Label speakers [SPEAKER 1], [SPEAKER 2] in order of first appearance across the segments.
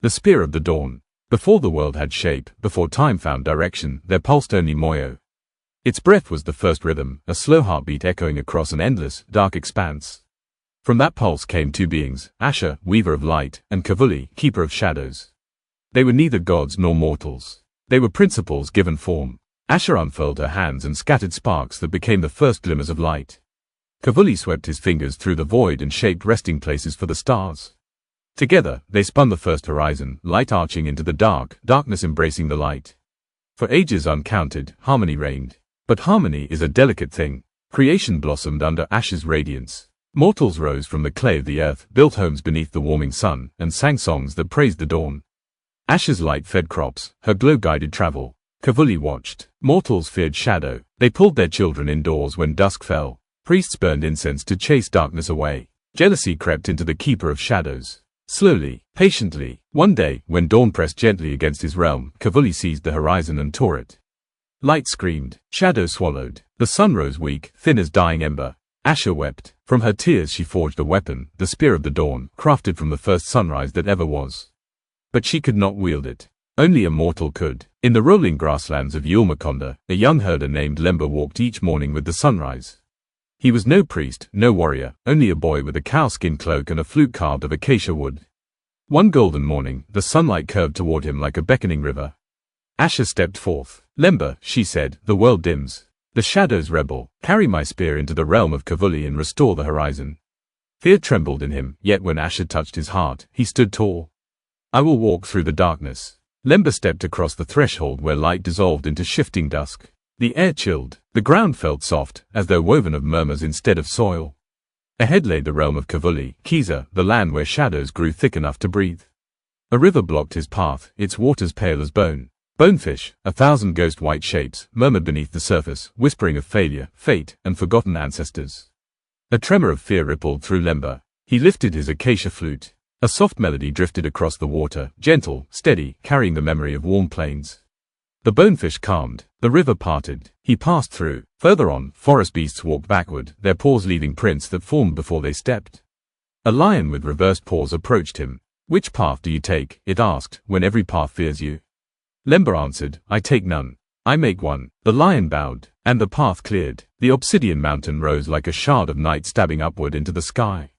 [SPEAKER 1] The Spear of the Dawn. Before the world had shape, before time found direction, there pulsed only Moyo. Its breath was the first rhythm, a slow heartbeat echoing across an endless, dark expanse. From that pulse came two beings, Asha, weaver of light, and Kivuli, keeper of shadows. They were neither gods nor mortals. They were principles given form. Asha unfurled her hands and scattered sparks that became the first glimmers of light. Kivuli swept his fingers through the void and shaped resting places for the stars. Together, they spun the first horizon, light arching into the dark, darkness embracing the light. For ages uncounted, harmony reigned. But harmony is a delicate thing. Creation blossomed under Asha's radiance. Mortals rose from the clay of the earth, built homes beneath the warming sun, and sang songs that praised the dawn. Asha's light fed crops, her glow guided travel. Kivuli watched. Mortals feared shadow. They pulled their children indoors when dusk fell. Priests burned incense to chase darkness away. Jealousy crept into the keeper of shadows. Slowly, patiently, one day, when dawn pressed gently against his realm, Kivuli seized the horizon and tore it. Light screamed, shadow swallowed, the sun rose weak, thin as dying ember. Asha wept. From her tears she forged a weapon, the Spear of the Dawn, crafted from the first sunrise that ever was. But she could not wield it. Only a mortal could. In the rolling grasslands of Yulmakonda, a young herder named Lemba walked each morning with the sunrise. He was no priest, no warrior, only a boy with a cowskin cloak and a flute carved of acacia wood. One golden morning, the sunlight curved toward him like a beckoning river. Asha stepped forth. Lemba, she said, the world dims. The shadows rebel. Carry my spear into the realm of Kivuli and restore the horizon. Fear trembled in him, yet when Asha touched his heart, he stood tall. I will walk through the darkness. Lemba stepped across the threshold where light dissolved into shifting dusk. The air chilled. The ground felt soft, as though woven of murmurs instead of soil. Ahead lay the realm of Kivuli, Kiza, the land where shadows grew thick enough to breathe. A river blocked his path, its waters pale as bone. Bonefish, 1,000 ghost white shapes, murmured beneath the surface, whispering of failure, fate, and forgotten ancestors. A tremor of fear rippled through Lemba. He lifted his acacia flute. A soft melody drifted across the water, gentle, steady, carrying the memory of warm plains. The bonefish calmed. The river parted. He passed through. Further on, forest beasts walked backward, their paws leaving prints that formed before they stepped. A lion with reversed paws approached him. Which path do you take? It asked, when every path fears you. Lemba answered, I take none. I make one. The lion bowed, and the path cleared. The obsidian mountain rose like a shard of night stabbing upward into the sky.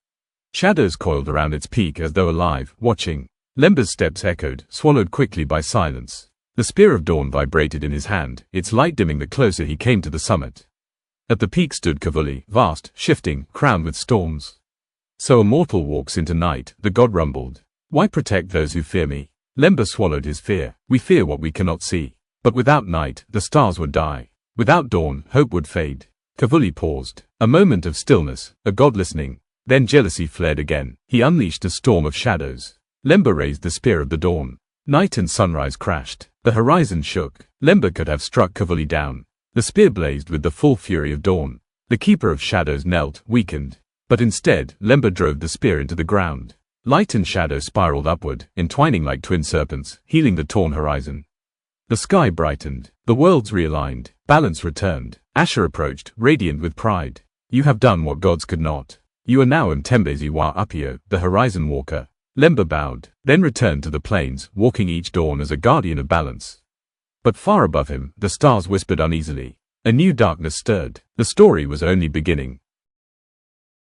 [SPEAKER 1] Shadows coiled around its peak as though alive, watching. Lemba's steps echoed, swallowed quickly by silence. The Spear of Dawn vibrated in his hand, its light dimming the closer he came to the summit. At the peak stood Kivuli, vast, shifting, crowned with storms. So a mortal walks into night, the god rumbled. Why protect those who fear me? Lemba swallowed his fear. We fear what we cannot see. But without night, the stars would die. Without dawn, hope would fade. Kivuli paused. A moment of stillness, a god listening. Then jealousy flared again. He unleashed a storm of shadows. Lemba raised the Spear of the Dawn. Night and sunrise crashed. The horizon shook. Lemba could have struck Kivuli down. The spear blazed with the full fury of dawn. The keeper of shadows knelt, weakened. But instead, Lemba drove the spear into the ground. Light and shadow spiraled upward, entwining like twin serpents, healing the torn horizon. The sky brightened. The worlds realigned. Balance returned. Asha approached, radiant with pride. You have done what gods could not. You are now Mtembezi wa Apio, the horizon walker. Lemba bowed, then returned to the plains, walking each dawn as a guardian of balance. But far above him, the stars whispered uneasily. A new darkness stirred. The story was only beginning.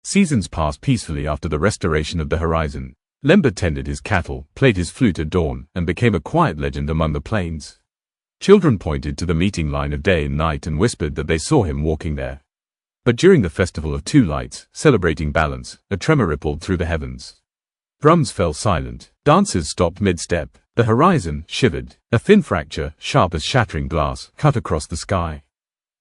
[SPEAKER 1] Seasons passed peacefully after the restoration of the horizon. Lemba tended his cattle, played his flute at dawn, and became a quiet legend among the plains. Children pointed to the meeting line of day and night and whispered that they saw him walking there. But during the festival of two lights, celebrating balance, a tremor rippled through the heavens. Drums fell silent. Dancers stopped mid-step. The horizon shivered. A thin fracture, sharp as shattering glass, cut across the sky.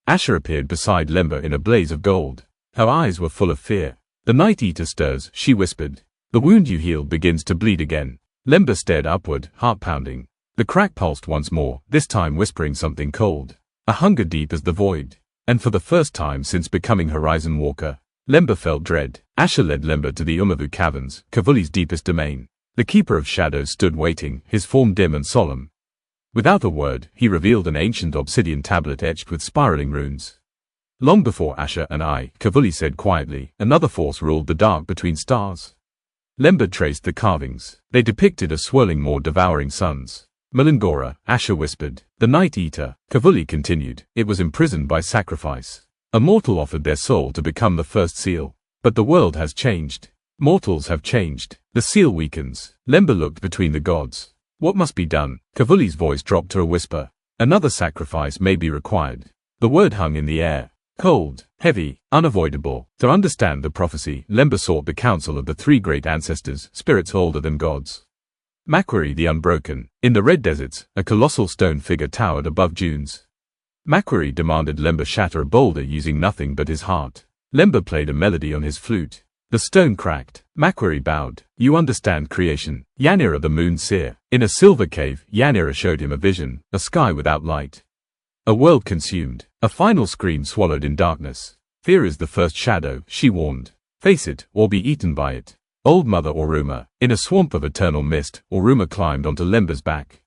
[SPEAKER 1] Asha appeared beside Lemba in a blaze of gold. Her eyes were full of fear. The Night Eater stirs, she whispered. The wound you healed begins to bleed again. Lemba stared upward, heart pounding. The crack pulsed once more, this time whispering something cold. A hunger deep as the void. And for the first time since becoming Horizon Walker, Lemba felt dread. Asha led Lemba to the Umavu caverns, Kivuli's deepest domain. The Keeper of Shadows stood waiting, his form dim and solemn. Without a word, he revealed an ancient obsidian tablet etched with spiraling runes. Long before Asha and I, Kivuli said quietly, another force ruled the dark between stars. Lemba traced the carvings. They depicted a swirling more devouring suns. Melangora, Asha whispered. The Night Eater, Kivuli continued. It was imprisoned by sacrifice. A mortal offered their soul to become the first seal. But the world has changed. Mortals have changed. The seal weakens. Lemba looked between the gods. What must be done? Kivuli's voice dropped to a whisper. Another sacrifice may be required. The word hung in the air. Cold, heavy, unavoidable. To understand the prophecy, Lemba sought the counsel of the three great ancestors, spirits older than gods. Macquarie the Unbroken. In the red deserts, a colossal stone figure towered above dunes. Macquarie demanded Lemba shatter a boulder using nothing but his heart. Lemba played a melody on his flute. The stone cracked. Macquarie bowed. You understand creation. Yanira the moon seer. In a silver cave, Yanira showed him a vision, a sky without light. A world consumed. A final scream swallowed in darkness. Fear is the first shadow, she warned. Face it, or be eaten by it. Old Mother Oruma. In a swamp of eternal mist, Oruma climbed onto Lemba's back.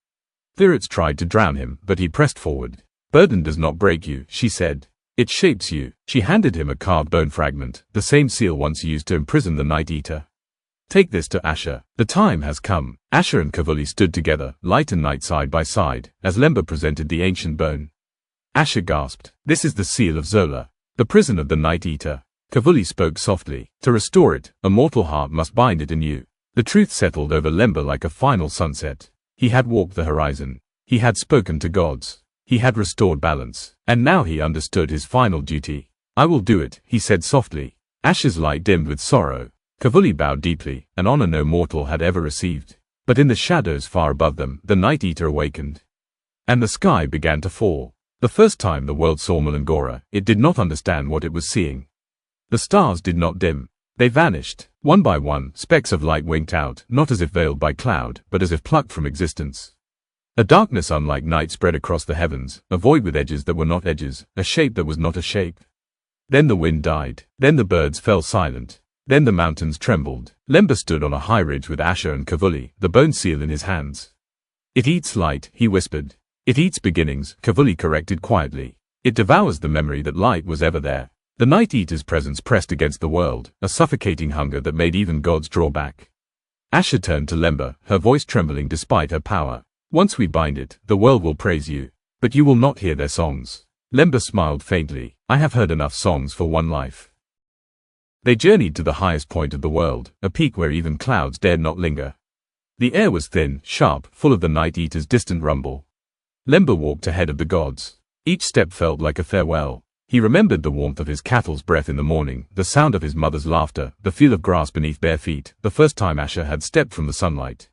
[SPEAKER 1] Spirits tried to drown him, but he pressed forward. Burden does not break you, she said. It shapes you. She handed him a carved bone fragment, the same seal once used to imprison the Night Eater. Take this to Asha. The time has come. Asha and Kivuli stood together, light and night side by side, as Lemba presented the ancient bone. Asha gasped. This is the seal of Zola, the prison of the Night Eater. Kivuli spoke softly. To restore it, a mortal heart must bind it anew. The truth settled over Lemba like a final sunset. He had walked the horizon. He had spoken to gods. He had restored balance, and now he understood his final duty. I will do it, he said softly. Asha's light dimmed with sorrow. Kivuli bowed deeply, an honor no mortal had ever received. But in the shadows far above them, the Night Eater awakened. And the sky began to fall. The first time the world saw Melangora, it did not understand what it was seeing. The stars did not dim. They vanished. One by one, specks of light winked out, not as if veiled by cloud, but as if plucked from existence. A darkness unlike night spread across the heavens, a void with edges that were not edges, a shape that was not a shape. Then the wind died. Then the birds fell silent. Then the mountains trembled. Lemba stood on a high ridge with Asha and Kivuli, the bone seal in his hands. It eats light, he whispered. It eats beginnings, Kivuli corrected quietly. It devours the memory that light was ever there. The Night Eater's presence pressed against the world, a suffocating hunger that made even gods draw back. Asha turned to Lemba, her voice trembling despite her power. Once we bind it, the world will praise you. But you will not hear their songs. Lemba smiled faintly. I have heard enough songs for one life. They journeyed to the highest point of the world, a peak where even clouds dared not linger. The air was thin, sharp, full of the Night Eater's distant rumble. Lemba walked ahead of the gods. Each step felt like a farewell. He remembered the warmth of his cattle's breath in the morning, the sound of his mother's laughter, the feel of grass beneath bare feet, the first time Asha had stepped from the sunlight.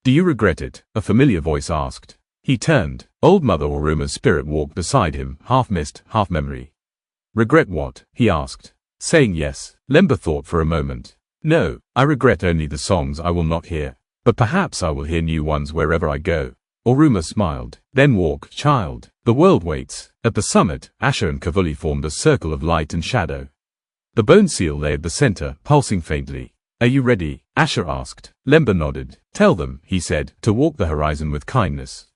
[SPEAKER 1] Do you regret it? A familiar voice asked. He turned. Old Mother Oruma's spirit walked beside him, half mist, half memory. Regret what? He asked. Saying yes. Lemba thought for a moment. No, I regret only the songs I will not hear. But perhaps I will hear new ones wherever I go. Oruma smiled. Then walk, child. The world waits. At the summit, Asha and Kivuli formed a circle of light and shadow. The bone seal lay at the center, pulsing faintly. Are you ready? Asha asked. Lemba nodded. Tell them, he said, to walk the horizon with kindness.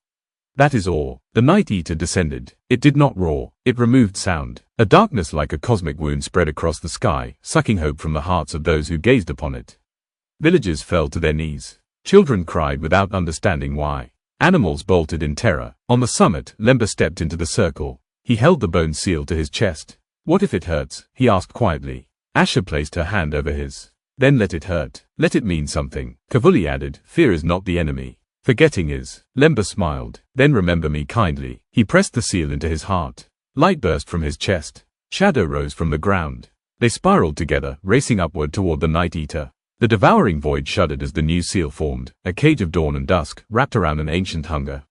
[SPEAKER 1] That is all. The Night Eater descended. It did not roar. It removed sound. A darkness like a cosmic wound spread across the sky, sucking hope from the hearts of those who gazed upon it. Villagers fell to their knees. Children cried without understanding why. Animals bolted in terror. On the summit, Lemba stepped into the circle. He held the bone seal to his chest. What if it hurts? He asked quietly. Asha placed her hand over his. Then let it hurt. Let it mean something. Kivuli added, fear is not the enemy. Forgetting is. Lemba smiled. Then remember me kindly. He pressed the seal into his heart. Light burst from his chest. Shadow rose from the ground. They spiraled together, racing upward toward the Night Eater. The devouring void shuddered as the new seal formed, a cage of dawn and dusk, wrapped around an ancient hunger.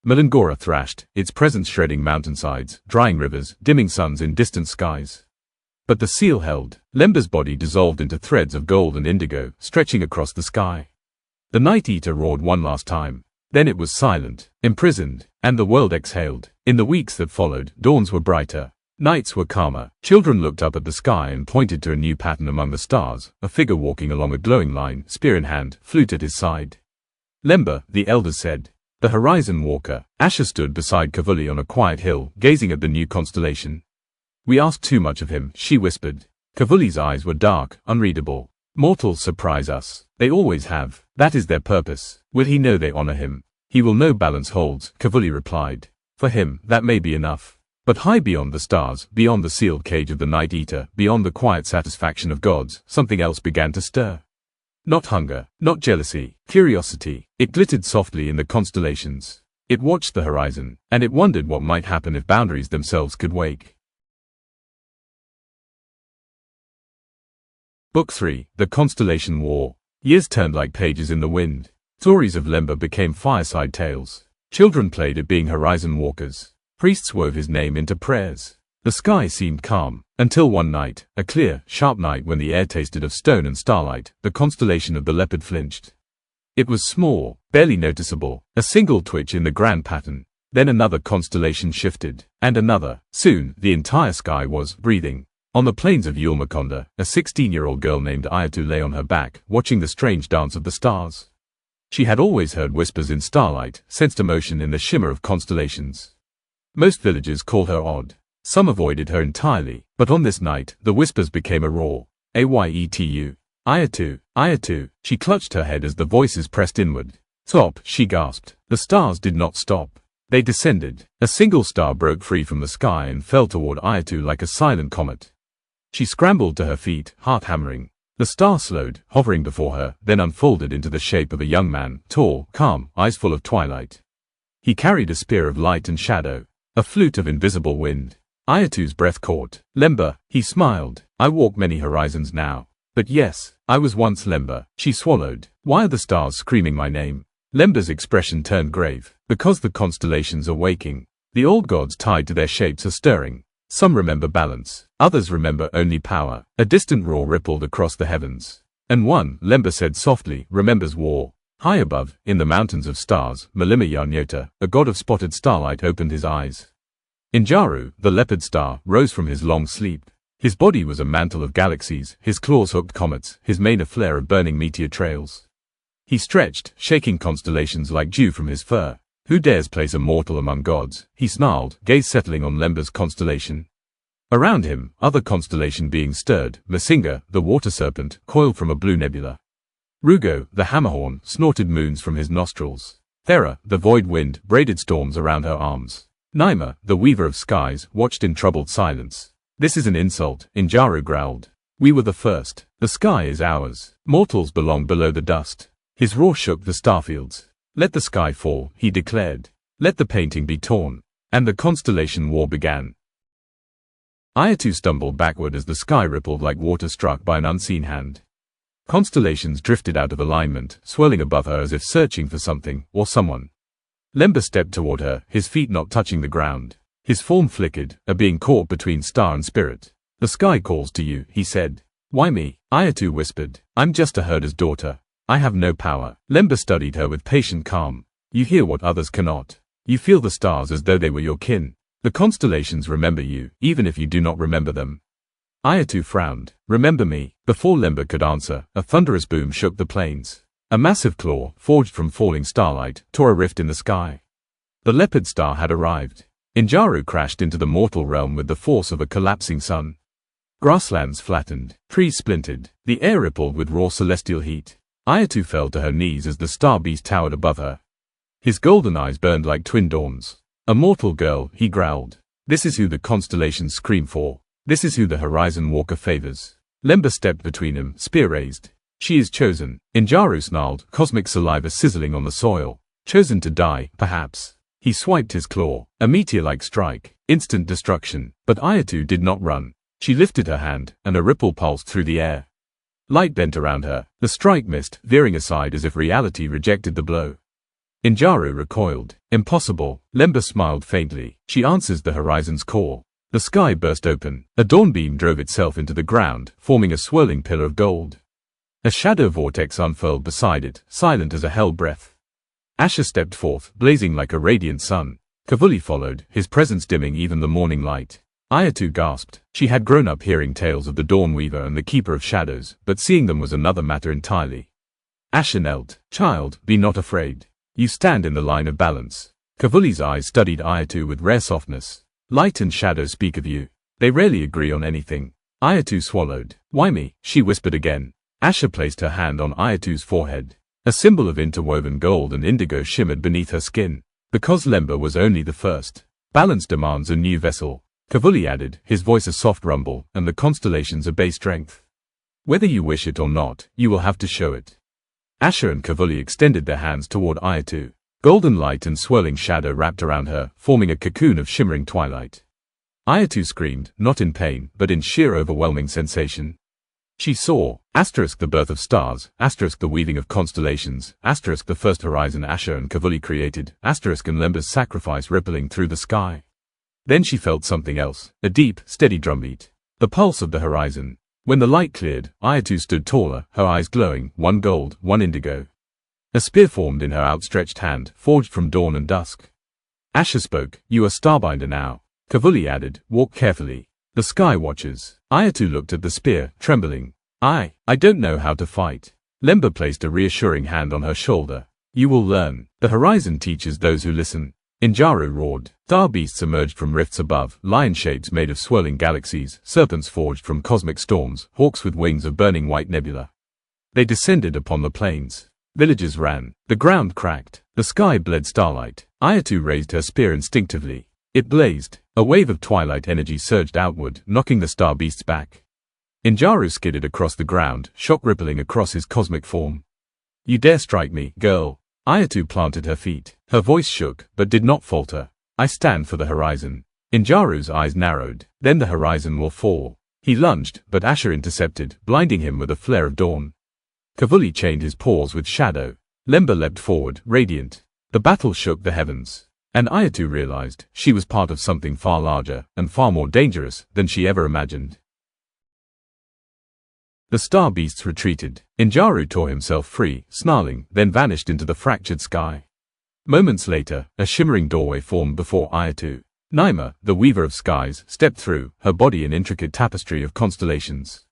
[SPEAKER 1] Melangora thrashed, its presence shredding mountainsides, drying rivers, dimming suns in distant skies. But the seal held. Lemba's body dissolved into threads of gold and indigo, stretching across the sky. The Night Eater roared one last time. Then it was silent, imprisoned, and the world exhaled. In the weeks that followed, dawns were brighter. Nights were calmer. Children looked up at the sky and pointed to a new pattern among the stars, a figure walking along a glowing line, spear in hand, flute at his side. Lemba, the elders said. The horizon walker. Asha stood beside Kivuli on a quiet hill, gazing at the new constellation. We ask too much of him, she whispered. Kivuli's eyes were dark, unreadable. Mortals surprise us. They always have. That is their purpose. Will he know they honor him? He will know balance holds, Kivuli replied. For him, that may be enough. But high beyond the stars, beyond the sealed cage of the Night Eater, beyond the quiet satisfaction of gods, something else began to stir. Not hunger, not jealousy, curiosity. It glittered softly in the constellations. It watched the horizon, and it wondered what might happen if boundaries themselves could wake. Book 3, The Constellation War. Years turned like pages in the wind. Stories of Lemba became fireside tales. Children played at being horizon walkers. Priests wove his name into prayers. The sky seemed calm, until one night, a clear, sharp night when the air tasted of stone and starlight, the constellation of the leopard flinched. It was small, barely noticeable, a single twitch in the grand pattern. Then another constellation shifted, and another. Soon, the entire sky was breathing. On the plains of Yulmakonda, a 16-year-old girl named Ayetu lay on her back, watching the strange dance of the stars. She had always heard whispers in starlight, sensed emotion in the shimmer of constellations. Most villagers called her odd. Some avoided her entirely, but on this night, the whispers became a roar. Ayetu. Ayetu, Ayetu. She clutched her head as the voices pressed inward. Stop, she gasped. The stars did not stop. They descended. A single star broke free from the sky and fell toward Ayetu like a silent comet. She scrambled to her feet, heart hammering. The star slowed, hovering before her, then unfolded into the shape of a young man, tall, calm, eyes full of twilight. He carried a spear of light and shadow, a flute of invisible wind. Ayetu's breath caught. Lemba, he smiled. I walk many horizons now. But yes, I was once Lemba. She swallowed. Why are the stars screaming my name? Lemba's expression turned grave. Because the constellations are waking. The old gods tied to their shapes are stirring. Some remember balance, others remember only power. A distant roar rippled across the heavens. And one, Lemba said softly, remembers war. High above, in the mountains of stars, Malima Yarnyota, a god of spotted starlight, opened his eyes. Injaru, the leopard star, rose from his long sleep. His body was a mantle of galaxies, his claws hooked comets, his mane a flare of burning meteor trails. He stretched, shaking constellations like dew from his fur. Who dares place a mortal among gods? He snarled, gaze settling on Lemba's constellation. Around him, other constellation beings stirred. Masinga, the water serpent, coiled from a blue nebula. Rugo, the hammerhorn, snorted moons from his nostrils. Thera, the void wind, braided storms around her arms. Naima, the weaver of skies, watched in troubled silence. This is an insult, Injaru growled. We were the first. The sky is ours. Mortals belong below the dust. His roar shook the starfields. Let the sky fall, he declared. Let the painting be torn. And the constellation war began. Ayetu stumbled backward as the sky rippled like water struck by an unseen hand. Constellations drifted out of alignment, swirling above her as if searching for something, or someone. Lemba stepped toward her, his feet not touching the ground. His form flickered, a being caught between star and spirit. The sky calls to you, he said. Why me? Ayetu whispered. I'm just a herder's daughter. I have no power. Lemba studied her with patient calm. You hear what others cannot. You feel the stars as though they were your kin. The constellations remember you, even if you do not remember them. Ayetu frowned. Remember me? Before Lemba could answer, a thunderous boom shook the plains. A massive claw, forged from falling starlight, tore a rift in the sky. The leopard star had arrived. Injaru crashed into the mortal realm with the force of a collapsing sun. Grasslands flattened, trees splintered, the air rippled with raw celestial heat. Ayetu fell to her knees as the star beast towered above her. His golden eyes burned like twin dawns. A mortal girl, he growled. This is who the constellations scream for. This is who the horizon walker favors. Lemba stepped between them, spear raised. She is chosen. Injaru snarled, cosmic saliva sizzling on the soil. Chosen to die, perhaps. He swiped his claw. A meteor-like strike. Instant destruction. But Ayetu did not run. She lifted her hand, and a ripple pulsed through the air. Light bent around her. The strike missed, veering aside as if reality rejected the blow. Injaru recoiled. Impossible. Lemba smiled faintly. She answers the horizon's call. The sky burst open. A dawn beam drove itself into the ground, forming a swirling pillar of gold. A shadow vortex unfurled beside it, silent as a hell breath. Asha stepped forth, blazing like a radiant sun. Kivuli followed, his presence dimming even the morning light. Ayetu gasped. She had grown up hearing tales of the Dawn Weaver and the Keeper of Shadows, but seeing them was another matter entirely. Asha knelt. Child, be not afraid. You stand in the line of balance. Kivuli's eyes studied Ayetu with rare softness. Light and shadow speak of you. They rarely agree on anything. Ayetu swallowed. Why me? She whispered again. Asha placed her hand on Ayetu's forehead. A symbol of interwoven gold and indigo shimmered beneath her skin. Because Lemba was only the first. Balance demands a new vessel. Kivuli added, his voice a soft rumble, and the constellations obey strength. Whether you wish it or not, you will have to show it. Asha and Kivuli extended their hands toward Ayetu. Golden light and swirling shadow wrapped around her, forming a cocoon of shimmering twilight. Ayetu screamed, not in pain, but in sheer overwhelming sensation. She saw, the birth of stars, the weaving of constellations, the first horizon Asha and Kivuli created, and Lemba's sacrifice rippling through the sky. Then she felt something else, a deep, steady drumbeat. The pulse of the horizon. When the light cleared, Ayetu stood taller, her eyes glowing, one gold, one indigo. A spear formed in her outstretched hand, forged from dawn and dusk. Asha spoke, you are Starbinder now. Kivuli added, walk carefully. The Sky Watchers. Ayetu looked at the spear, trembling. I don't know how to fight. Lemba placed a reassuring hand on her shoulder. You will learn. The horizon teaches those who listen. Injaru roared. Star beasts emerged from rifts above, lion shapes made of swirling galaxies, serpents forged from cosmic storms, hawks with wings of burning white nebula. They descended upon the plains. Villages ran. The ground cracked. The sky bled starlight. Ayetu raised her spear instinctively. It blazed. A wave of twilight energy surged outward, knocking the star beasts back. Injaru skidded across the ground, shock rippling across his cosmic form. You dare strike me, girl. Ayetu planted her feet. Her voice shook, but did not falter. I stand for the horizon. Injaru's eyes narrowed. Then the horizon will fall. He lunged, but Asha intercepted, blinding him with a flare of dawn. Kivuli chained his paws with shadow. Lemba leapt forward, radiant. The battle shook the heavens. And Ayetu realized she was part of something far larger and far more dangerous than she ever imagined. The star beasts retreated. Injaru tore himself free, snarling, then vanished into the fractured sky. Moments later, a shimmering doorway formed before Ayetu. Naima, the weaver of skies, stepped through, her body an intricate tapestry of constellations.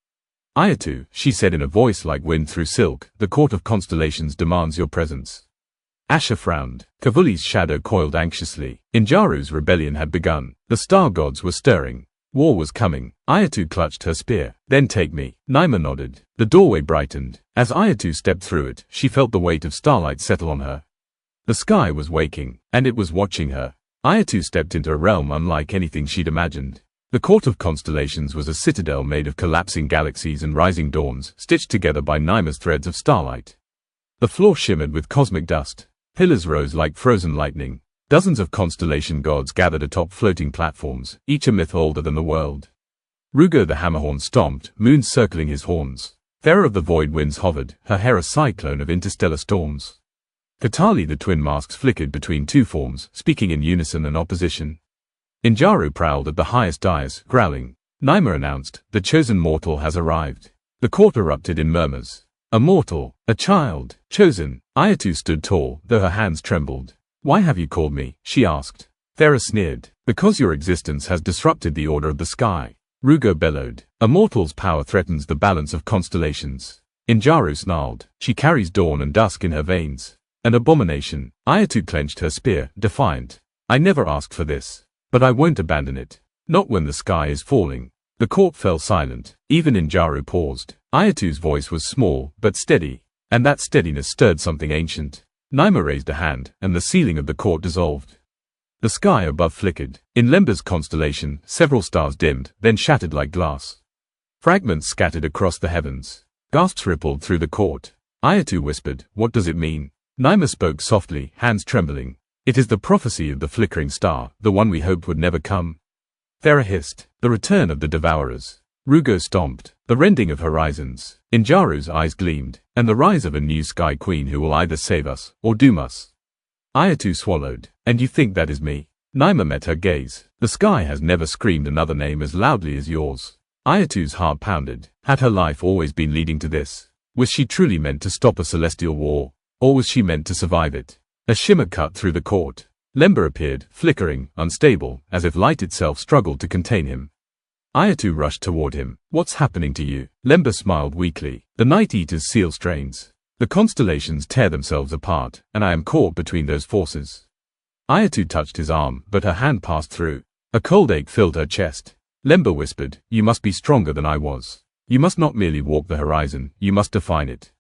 [SPEAKER 1] Ayetu, she said in a voice like wind through silk, the court of constellations demands your presence. Asha frowned. Kivuli's shadow coiled anxiously. Injaru's rebellion had begun. The star gods were stirring. War was coming. Ayetu clutched her spear. Then take me. Naima nodded. The doorway brightened. As Ayetu stepped through it, she felt the weight of starlight settle on her. The sky was waking, and it was watching her. Ayetu stepped into a realm unlike anything she'd imagined. The court of constellations was a citadel made of collapsing galaxies and rising dawns, stitched together by Naima's threads of starlight. The floor shimmered with cosmic dust. Pillars rose like frozen lightning. Dozens of constellation gods gathered atop floating platforms, each a myth older than the world. Rugo the hammerhorn stomped, moons circling his horns. Thera of the void winds hovered, her hair a cyclone of interstellar storms. Katali the twin masks flickered between two forms, speaking in unison and opposition. Injaru prowled at the highest dais, growling. Naima announced, the chosen mortal has arrived. The court erupted in murmurs. A mortal, a child, chosen. Ayetu stood tall, though her hands trembled. Why have you called me? She asked. Thera sneered. Because your existence has disrupted the order of the sky. Rugo bellowed. A mortal's power threatens the balance of constellations. Injaru snarled. She carries dawn and dusk in her veins. An abomination. Ayetu clenched her spear, defiant. I never asked for this. But I won't abandon it. Not when the sky is falling. The court fell silent. Even Injaru paused. Ayetu's voice was small, but steady. And that steadiness stirred something ancient. Naima raised a hand, and the ceiling of the court dissolved. The sky above flickered. In Lemba's constellation, several stars dimmed, then shattered like glass. Fragments scattered across the heavens. Gasps rippled through the court. Ayetu whispered, what does it mean? Naima spoke softly, hands trembling. It is the prophecy of the flickering star, the one we hoped would never come. Thera hissed. The return of the devourers. Rugo stomped. The rending of horizons. Injaru's eyes gleamed. And the rise of a new sky queen who will either save us, or doom us. Ayetu swallowed. And you think that is me? Naima met her gaze. The sky has never screamed another name as loudly as yours. Ayetu's heart pounded. Had her life always been leading to this? Was she truly meant to stop a celestial war? Or was she meant to survive it? A shimmer cut through the court. Lemba appeared, flickering, unstable, as if light itself struggled to contain him. Ayetu rushed toward him. What's happening to you? Lemba smiled weakly. The Night Eaters seal strains. The constellations tear themselves apart, and I am caught between those forces. Ayetu touched his arm, but her hand passed through. A cold ache filled her chest. Lemba whispered, you must be stronger than I was. You must not merely walk the horizon, you must define it.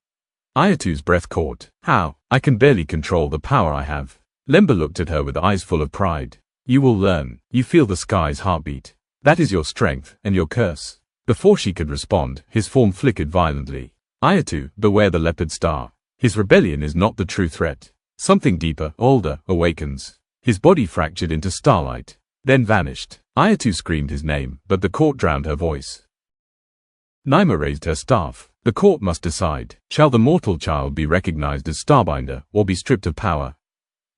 [SPEAKER 1] Ayetu's breath caught. How? I can barely control the power I have. Lemba looked at her with eyes full of pride. You will learn. You feel the sky's heartbeat. That is your strength, and your curse. Before she could respond, his form flickered violently. Ayetu, beware the leopard star. His rebellion is not the true threat. Something deeper, older, awakens. His body fractured into starlight, then vanished. Ayetu screamed his name, but the court drowned her voice. Naima raised her staff. The court must decide. Shall the mortal child be recognized as Starbinder, or be stripped of power?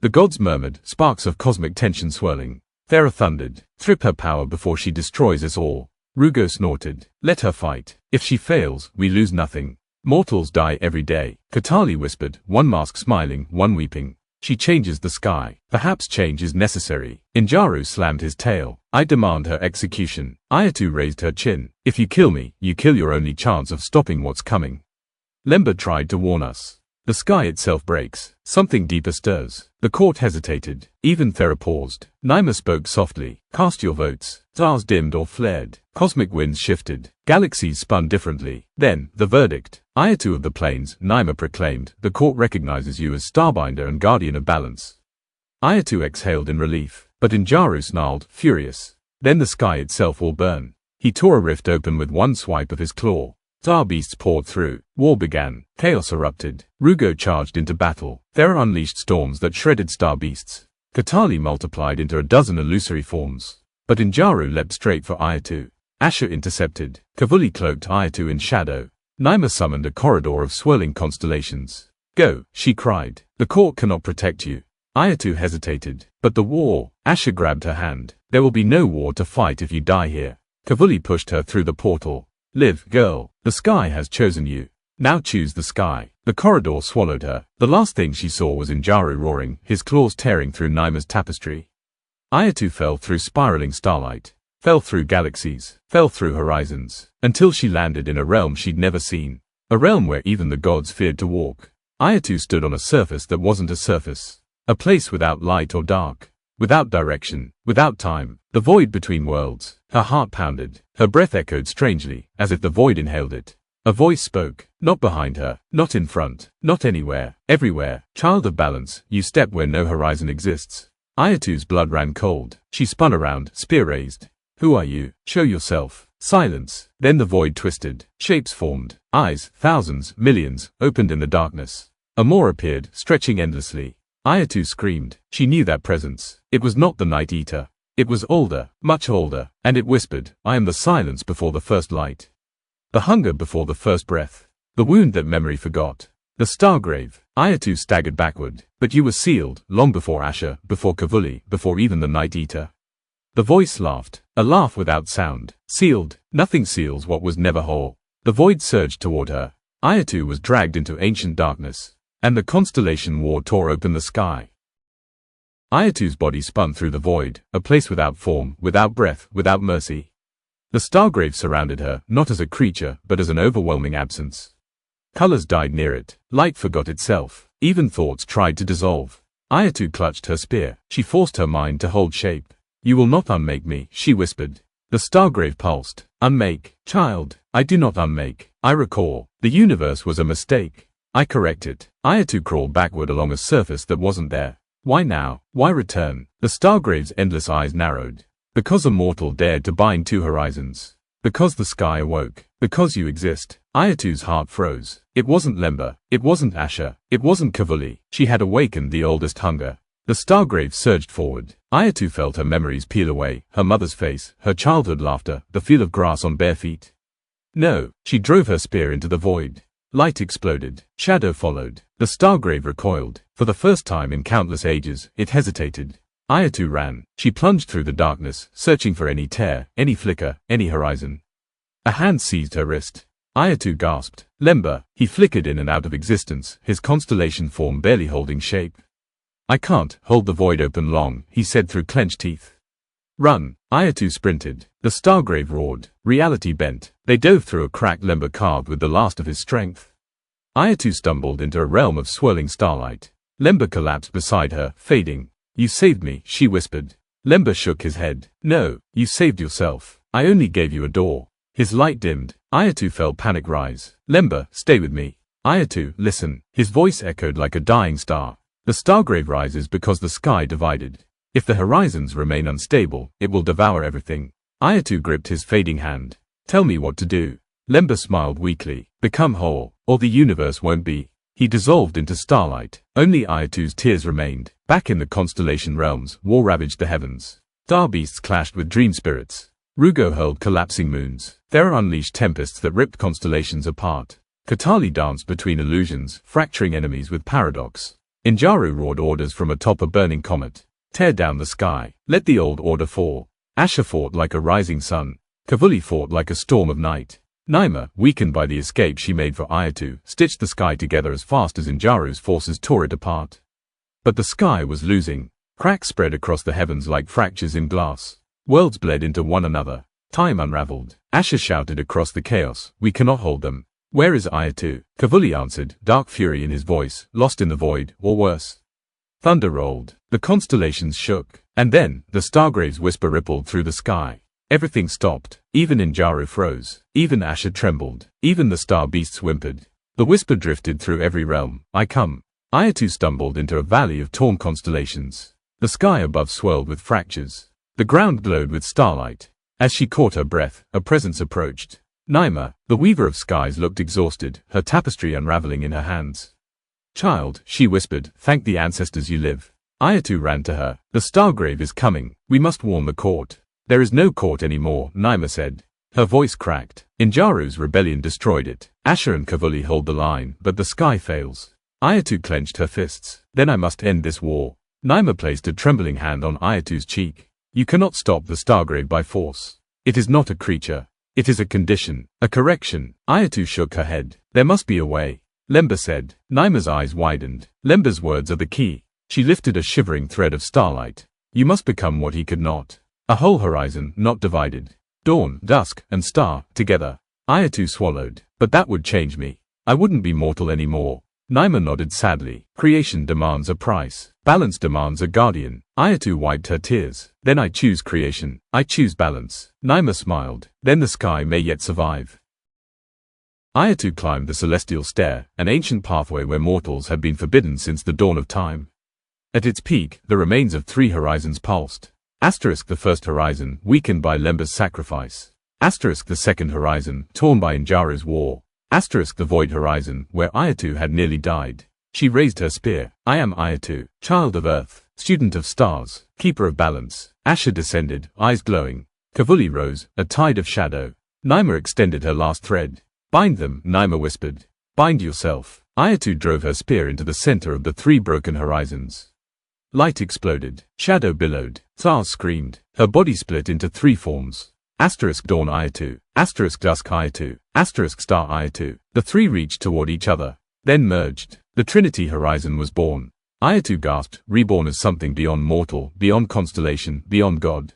[SPEAKER 1] The gods murmured, sparks of cosmic tension swirling. Thera thundered, strip her power before she destroys us all. Rugo snorted, let her fight. If she fails, we lose nothing. Mortals die every day. Katali whispered, one mask smiling, one weeping. She changes the sky. Perhaps change is necessary. Injaru slammed his tail. I demand her execution. Ayetu raised her chin. If you kill me, you kill your only chance of stopping what's coming. Lemba tried to warn us. The sky itself breaks. Something deeper stirs. The court hesitated. Even Thera paused. Naima spoke softly. Cast your votes. Stars dimmed or flared. Cosmic winds shifted. Galaxies spun differently. Then, the verdict. Ayetu of the plains, Naima proclaimed, the court recognizes you as Starbinder and Guardian of Balance. Ayetu exhaled in relief, but Injaru snarled, furious. Then the sky itself will burn. He tore a rift open with one swipe of his claw. Star beasts poured through. War began. Chaos erupted. Rugo charged into battle. Thera unleashed storms that shredded star beasts. Katali multiplied into a dozen illusory forms. But Injaru leapt straight for Ayetu. Asha intercepted. Kivuli cloaked Ayetu in shadow. Naima summoned a corridor of swirling constellations. Go, she cried. The court cannot protect you. Ayetu hesitated. But the war. Asha grabbed her hand. There will be no war to fight if you die here. Kivuli pushed her through the portal. Live, girl. The sky has chosen you. Now choose the sky. The corridor swallowed her. The last thing she saw was Injaru roaring, his claws tearing through Naima's tapestry. Ayetu fell through spiraling starlight, fell through galaxies, fell through horizons, until she landed in a realm she'd never seen. A realm where even the gods feared to walk. Ayetu stood on a surface that wasn't a surface. A place without light or dark. Without direction, without time, the void between worlds. Her heart pounded, her breath echoed strangely, as if the void inhaled it. A voice spoke, not behind her, not in front, not anywhere, everywhere. Child of balance, you step where no horizon exists. Ayetu's blood ran cold. She spun around, spear raised. Who are you? Show yourself. Silence. Then the void twisted. Shapes formed. Eyes, thousands, millions, opened in the darkness. A Moor appeared, stretching endlessly. Ayetu screamed. She knew that presence. It was not the Night Eater. It was older, much older, and it whispered, I am the silence before the first light. The hunger before the first breath. The wound that memory forgot. The Stargrave. Ayetu staggered backward. But you were sealed, long before Asha, before Kivuli, before even the Night Eater. The voice laughed, a laugh without sound. Sealed. Nothing seals what was never whole. The void surged toward her. Ayetu was dragged into ancient darkness. And the constellation war tore open the sky. Ayetu's body spun through the void, a place without form, without breath, without mercy. The Stargrave surrounded her, not as a creature, but as an overwhelming absence. Colors died near it. Light forgot itself. Even thoughts tried to dissolve. Ayetu clutched her spear. She forced her mind to hold shape. You will not unmake me, she whispered. The Stargrave pulsed. Unmake, child. I do not unmake. I recall. The universe was a mistake. I correct it. Ayetu crawled backward along a surface that wasn't there. Why now? Why return? The Stargrave's endless eyes narrowed. Because a mortal dared to bind two horizons. Because the sky awoke. Because you exist. Ayetu's heart froze. It wasn't Lemba. It wasn't Asha. It wasn't Kivuli. She had awakened the oldest hunger. The Stargrave surged forward. Ayetu felt her memories peel away, her mother's face, her childhood laughter, the feel of grass on bare feet. No, she drove her spear into the void. Light exploded. Shadow followed. The Stargrave recoiled. For the first time in countless ages, it hesitated. Ayetu ran. She plunged through the darkness, searching for any tear, any flicker, any horizon. A hand seized her wrist. Ayetu gasped. Lemba. He flickered in and out of existence, his constellation form barely holding shape. I can't hold the void open long, he said through clenched teeth. Run. Ayetu sprinted. The Stargrave roared. Reality bent. They dove through a crack Lemba carved with the last of his strength. Ayetu stumbled into a realm of swirling starlight. Lemba collapsed beside her, fading. You saved me, she whispered. Lemba shook his head. No, you saved yourself. I only gave you a door. His light dimmed. Ayetu felt panic rise. Lemba, stay with me. Ayetu, listen. His voice echoed like a dying star. The stargrave rises because the sky divided. If the horizons remain unstable, it will devour everything. Ayetu gripped his fading hand. Tell me what to do. Lemba smiled weakly. Become whole, or the universe won't be. He dissolved into starlight. Only Ayetu's tears remained. Back in the constellation realms, war ravaged the heavens. Star beasts clashed with dream spirits. Rugo hurled collapsing moons. Thera unleashed tempests that ripped constellations apart. Katali danced between illusions, fracturing enemies with paradox. Injaru roared orders from atop a burning comet. Tear down the sky. Let the old order fall. Asha fought like a rising sun. Kivuli fought like a storm of night. Naima, weakened by the escape she made for Ayetu, stitched the sky together as fast as Injaru's forces tore it apart. But the sky was losing. Cracks spread across the heavens like fractures in glass. Worlds bled into one another. Time unraveled. Asha shouted across the chaos, we cannot hold them. Where is Ayetu? Kivuli answered, dark fury in his voice, lost in the void, or worse. Thunder rolled. The constellations shook. And then, the stargrave's whisper rippled through the sky. Everything stopped. Even Injaru froze. Even Asha trembled. Even the star beasts whimpered. The whisper drifted through every realm. I come. Ayetu stumbled into a valley of torn constellations. The sky above swirled with fractures. The ground glowed with starlight. As she caught her breath, a presence approached. Naima, the weaver of skies, looked exhausted, her tapestry unraveling in her hands. Child, she whispered, thank the ancestors you live. Ayetu ran to her. The stargrave is coming. We must warn the court. There is no court anymore, Naima said. Her voice cracked. Injaru's rebellion destroyed it. Asha and Kivuli hold the line, but the sky fails. Ayetu clenched her fists. Then I must end this war. Naima placed a trembling hand on Ayetu's cheek. You cannot stop the stargrave by force. It is not a creature. It is a condition, a correction. Ayetu shook her head. There must be a way. Lemba said. Naima's eyes widened. Lemba's words are the key. She lifted a shivering thread of starlight. You must become what he could not. A whole horizon, not divided. Dawn, dusk, and star, together. Ayetu swallowed. But that would change me. I wouldn't be mortal anymore. Naima nodded sadly. Creation demands a price. Balance demands a guardian. Ayetu wiped her tears. Then I choose creation. I choose balance. Naima smiled. Then the sky may yet survive. Ayetu climbed the celestial stair, an ancient pathway where mortals had been forbidden since the dawn of time. At its peak, the remains of 3 horizons pulsed. Asterisk the first horizon, weakened by Lemba's sacrifice. Asterisk the second horizon, torn by Injaru's war. Asterisk the void horizon, where Ayetu had nearly died. She raised her spear. I am Ayetu, child of earth, student of stars, keeper of balance. Asha descended, eyes glowing. Kivuli rose, a tide of shadow. Naima extended her last thread. Bind them, Naima whispered. Bind yourself. Ayetu drove her spear into the center of the 3 broken horizons. Light exploded. Shadow billowed. Thars screamed. Her body split into 3 forms. Asterisk dawn Ayetu. Asterisk dusk Ayetu. Asterisk star Ayetu. The 3 reached toward each other. Then merged. The Trinity horizon was born. Ayetu gasped, reborn as something beyond mortal, beyond constellation, beyond God.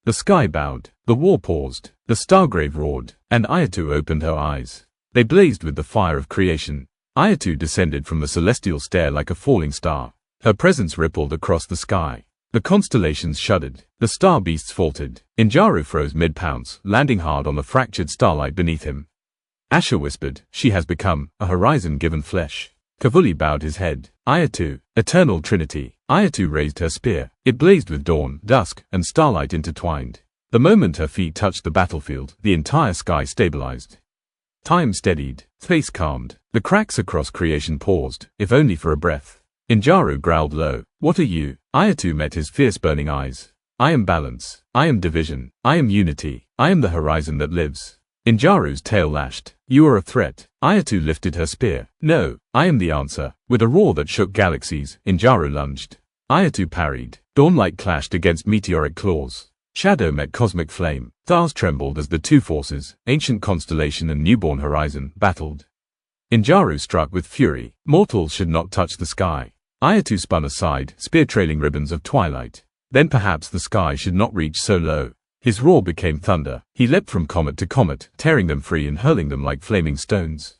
[SPEAKER 1] The sky bowed. The war paused. The stargrave roared. And Ayetu opened her eyes. They blazed with the fire of creation. Ayetu descended from the celestial stair like a falling star. Her presence rippled across the sky. The constellations shuddered. The star beasts faltered. Injaru froze mid-pounce, landing hard on the fractured starlight beneath him. Asha whispered, she has become a horizon given flesh. Kivuli bowed his head. Ayetu, eternal trinity. Ayetu raised her spear. It blazed with dawn, dusk, and starlight intertwined. The moment her feet touched the battlefield, the entire sky stabilized. Time steadied. Space calmed. The cracks across creation paused, if only for a breath. Injaru growled low. What are you? Ayetu met his fierce burning eyes. I am balance. I am division. I am unity. I am the horizon that lives. Injaru's tail lashed. You are a threat. Ayetu lifted her spear. No, I am the answer. With a roar that shook galaxies, Injaru lunged. Ayetu parried. Dawnlight clashed against meteoric claws. Shadow met cosmic flame. Stars trembled as the 2 forces, ancient constellation and newborn horizon, battled. Injaru struck with fury. Mortals should not touch the sky. Ayetu spun aside, spear trailing ribbons of twilight. Then perhaps the sky should not reach so low. His roar became thunder. He leapt from comet to comet, tearing them free and hurling them like flaming stones.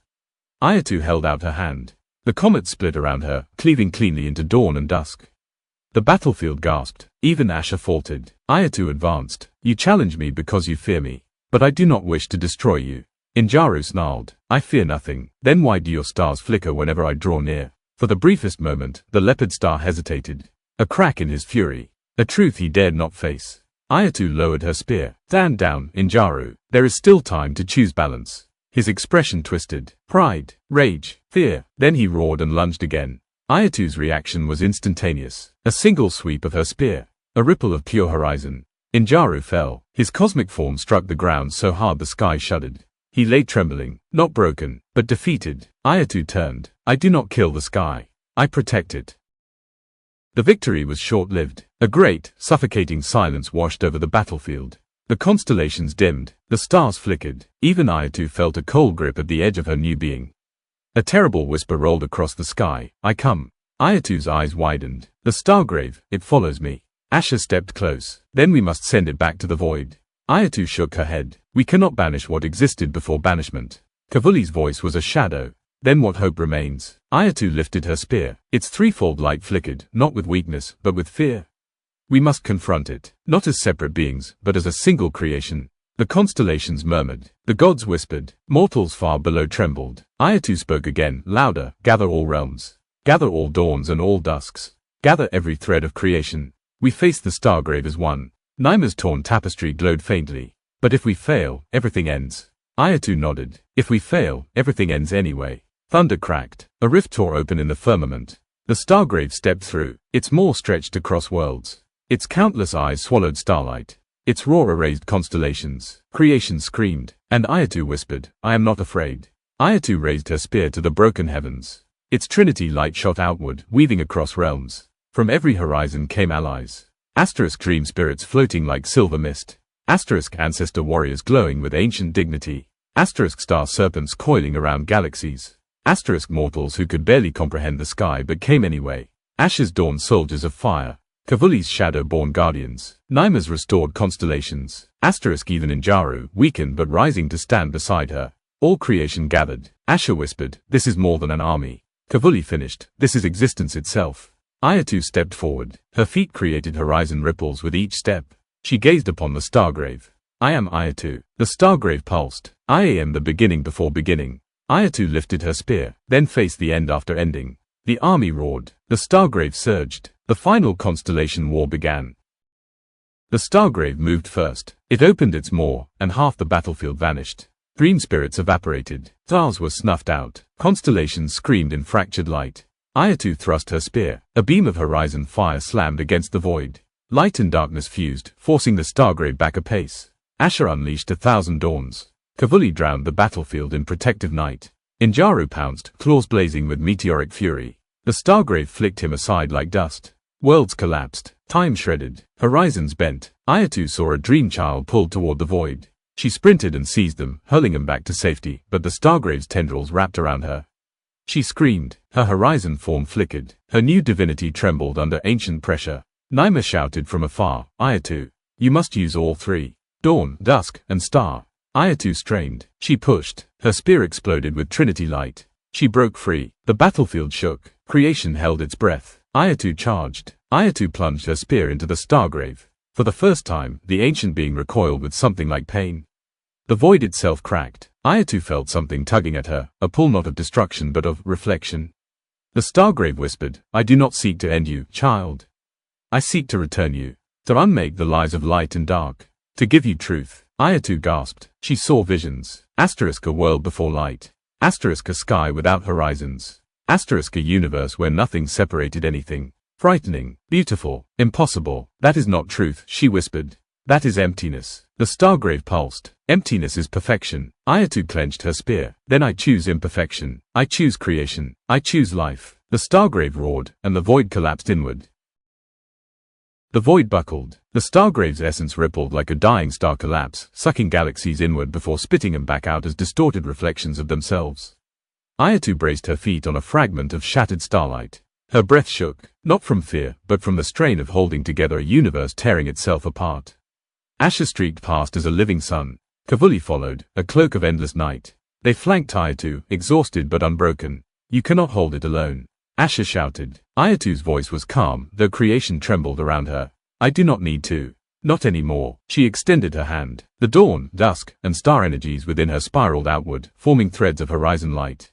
[SPEAKER 1] Ayetu held out her hand. The comet split around her, cleaving cleanly into dawn and dusk. The battlefield gasped. Even Asha faltered. Ayetu advanced. You challenge me because you fear me. But I do not wish to destroy you. Injaru snarled. I fear nothing. Then why do your stars flicker whenever I draw near? For the briefest moment, the leopard star hesitated. A crack in his fury. A truth he dared not face. Ayetu lowered her spear. Stand down, Injaru. There is still time to choose balance. His expression twisted. Pride, rage, fear. Then he roared and lunged again. Ayetu's reaction was instantaneous. A single sweep of her spear. A ripple of pure horizon. Injaru fell. His cosmic form struck the ground so hard the sky shuddered. He lay trembling, not broken, but defeated. Ayetu turned. I do not kill the sky. I protect it. The victory was short-lived. A great, suffocating silence washed over the battlefield. The constellations dimmed, the stars flickered. Even Ayetu felt a cold grip at the edge of her new being. A terrible whisper rolled across the sky. I come. Ayetu's eyes widened. The Stargrave, it follows me. Asha stepped close. Then we must send it back to the void. Ayetu shook her head. We cannot banish what existed before banishment. Kivuli's voice was a shadow. Then what hope remains? Ayetu lifted her spear. Its threefold light flickered, not with weakness, but with fear. We must confront it, not as separate beings, but as a single creation. The constellations murmured. The gods whispered. Mortals far below trembled. Ayetu spoke again, louder. Gather all realms. Gather all dawns and all dusks. Gather every thread of creation. We face the Stargrave as one. Naima's torn tapestry glowed faintly. But if we fail, everything ends. Ayetu nodded. If we fail, everything ends anyway. Thunder cracked. A rift tore open in the firmament. The Stargrave stepped through. Its maw stretched across worlds. Its countless eyes swallowed starlight. Its roar erased constellations. Creation screamed. And Ayetu whispered, I am not afraid. Ayetu raised her spear to the broken heavens. Its trinity light shot outward, weaving across realms. From every horizon came allies. Asterisk dream spirits floating like silver mist. Asterisk ancestor warriors glowing with ancient dignity. Asterisk star serpents coiling around galaxies. Asterisk mortals who could barely comprehend the sky but came anyway. Asha's dawn soldiers of fire. Kivuli's shadow-born guardians. Naima's restored constellations. Asterisk even Injaru, weakened but rising to stand beside her. All creation gathered. Asha whispered, this is more than an army. Kivuli finished, this is existence itself. Ayetu stepped forward. Her feet created horizon ripples with each step. She gazed upon the Stargrave. I am Ayetu. The Stargrave pulsed. I am the beginning before beginning. Ayetu lifted her spear, then faced the end after ending. The army roared. The Stargrave surged. The final constellation war began. The Stargrave moved first. It opened its maw, and half the battlefield vanished. Dream spirits evaporated. Stars were snuffed out. Constellations screamed in fractured light. Ayetu thrust her spear. A beam of horizon fire slammed against the void. Light and darkness fused, forcing the Stargrave back a pace. Asha unleashed 1,000 dawns. Kivuli drowned the battlefield in protective night. Injaru pounced, claws blazing with meteoric fury. The Stargrave flicked him aside like dust. Worlds collapsed. Time shredded. Horizons bent. Ayetu saw a dream child pulled toward the void. She sprinted and seized them, hurling them back to safety, but the Stargrave's tendrils wrapped around her. She screamed. Her horizon form flickered. Her new divinity trembled under ancient pressure. Naima shouted from afar, Ayetu, you must use all three. Dawn, dusk, and star. Ayetu strained. She pushed. Her spear exploded with trinity light. She broke free. The battlefield shook. Creation held its breath. Ayetu charged. Ayetu plunged her spear into the Stargrave. For the first time, the ancient being recoiled with something like pain. The void itself cracked. Ayetu felt something tugging at her, a pull not of destruction but of reflection. The Stargrave whispered, I do not seek to end you, child. I seek to return you. To unmake the lies of light and dark. To give you truth. Ayetu gasped. She saw visions. Asterisk a world before light. Asterisk a sky without horizons. Asterisk a universe where nothing separated anything. Frightening, beautiful, impossible. That is not truth, she whispered. That is emptiness. The Stargrave pulsed. Emptiness is perfection. Ayetu clenched her spear. Then I choose imperfection. I choose creation. I choose life. The Stargrave roared, and the void collapsed inward. The void buckled. The Stargrave's essence rippled like a dying star collapse, sucking galaxies inward before spitting them back out as distorted reflections of themselves. Ayetu braced her feet on a fragment of shattered starlight. Her breath shook, not from fear, but from the strain of holding together a universe tearing itself apart. Asha streaked past as a living sun. Kivuli followed, a cloak of endless night. They flanked Ayetu, exhausted but unbroken. You cannot hold it alone. Asha shouted. Ayetu's voice was calm, though creation trembled around her. I do not need to. Not anymore. She extended her hand. The dawn, dusk, and star energies within her spiraled outward, forming threads of horizon light.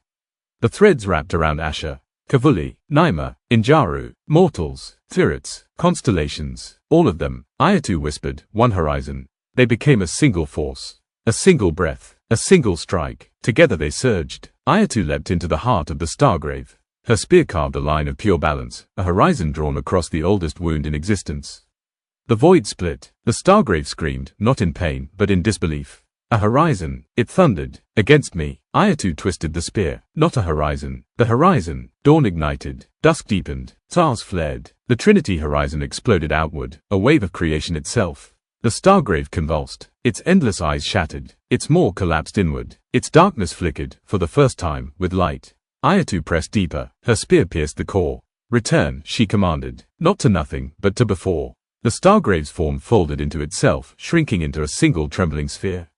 [SPEAKER 1] The threads wrapped around Asha, Kivuli, Naima, Injaru, mortals, spirits, constellations, all of them. Ayetu whispered, one horizon. They became a single force. A single breath. A single strike. Together they surged. Ayetu leapt into the heart of the Stargrave. Her spear carved a line of pure balance, a horizon drawn across the oldest wound in existence. The void split. The Stargrave screamed, not in pain, but in disbelief. A horizon, it thundered. Against me. Ayetu twisted the spear. Not a horizon. The horizon. Dawn ignited. Dusk deepened. Stars flared. The Trinity horizon exploded outward, a wave of creation itself. The Stargrave convulsed. Its endless eyes shattered. Its maw collapsed inward. Its darkness flickered, for the first time, with light. Ayetu pressed deeper. Her spear pierced the core. Return, she commanded. Not to nothing, but to before. The Stargrave's form folded into itself, shrinking into a single trembling sphere.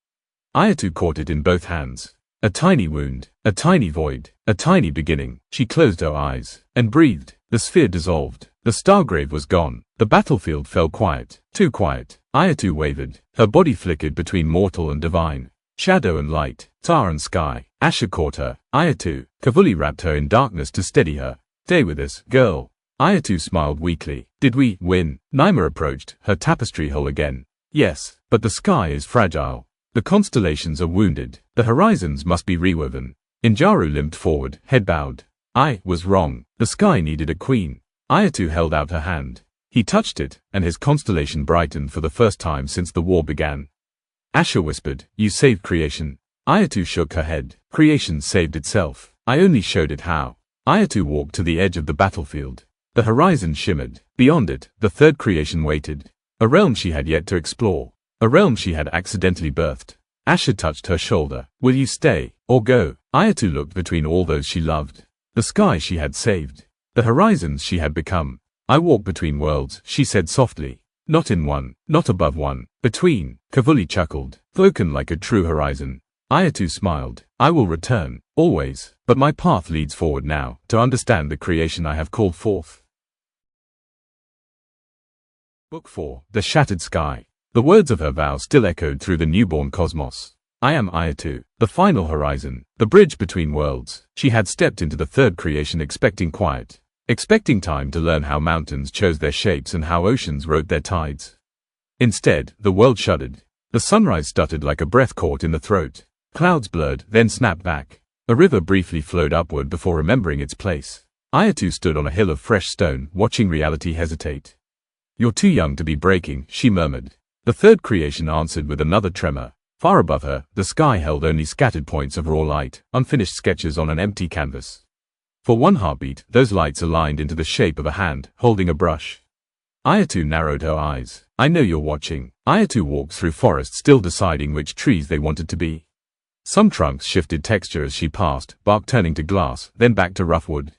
[SPEAKER 1] Ayetu caught it in both hands. A tiny wound, a tiny void, a tiny beginning. She closed her eyes, and breathed. The sphere dissolved. The Stargrave was gone. The battlefield fell quiet. Too quiet. Ayetu wavered. Her body flickered between mortal and divine. Shadow and light. Tar and sky. Asha caught her. Ayetu. Kivuli wrapped her in darkness to steady her. Stay with us, girl. Ayetu smiled weakly. Did we win? Naima approached, her tapestry whole again. Yes, but the sky is fragile. The constellations are wounded. The horizons must be rewoven. Injaru limped forward, head bowed. I was wrong. The sky needed a queen. Ayetu held out her hand. He touched it, and his constellation brightened for the first time since the war began. Asha whispered, you saved creation. Ayetu shook her head. Creation saved itself. I only showed it how. Ayetu walked to the edge of the battlefield. The horizon shimmered. Beyond it, the third creation waited. A realm she had yet to explore. A realm she had accidentally birthed. Asha touched her shoulder. Will you stay, or go? Ayetu looked between all those she loved. The sky she had saved. The horizons she had become. I walk between worlds, she said softly. Not in one, not above one, between. Kivuli chuckled, spoken like a true horizon. Ayetu smiled. I will return, always, but my path leads forward now, to understand the creation I have called forth. Book 4, The Shattered Sky. The words of her vow still echoed through the newborn cosmos. I am Ayetu, the final horizon, the bridge between worlds. She had stepped into the third creation expecting quiet. Expecting time to learn how mountains chose their shapes and how oceans wrote their tides. Instead, the world shuddered. The sunrise stuttered like a breath caught in the throat. Clouds blurred, then snapped back. A river briefly flowed upward before remembering its place. Ayetu stood on a hill of fresh stone, watching reality hesitate. You're too young to be breaking, she murmured. The third creation answered with another tremor. Far above her, the sky held only scattered points of raw light, unfinished sketches on an empty canvas. For one heartbeat, those lights aligned into the shape of a hand, holding a brush. Ayetu narrowed her eyes. I know you're watching. Ayetu walked through forests still deciding which trees they wanted to be. Some trunks shifted texture as she passed, bark turning to glass, then back to rough wood.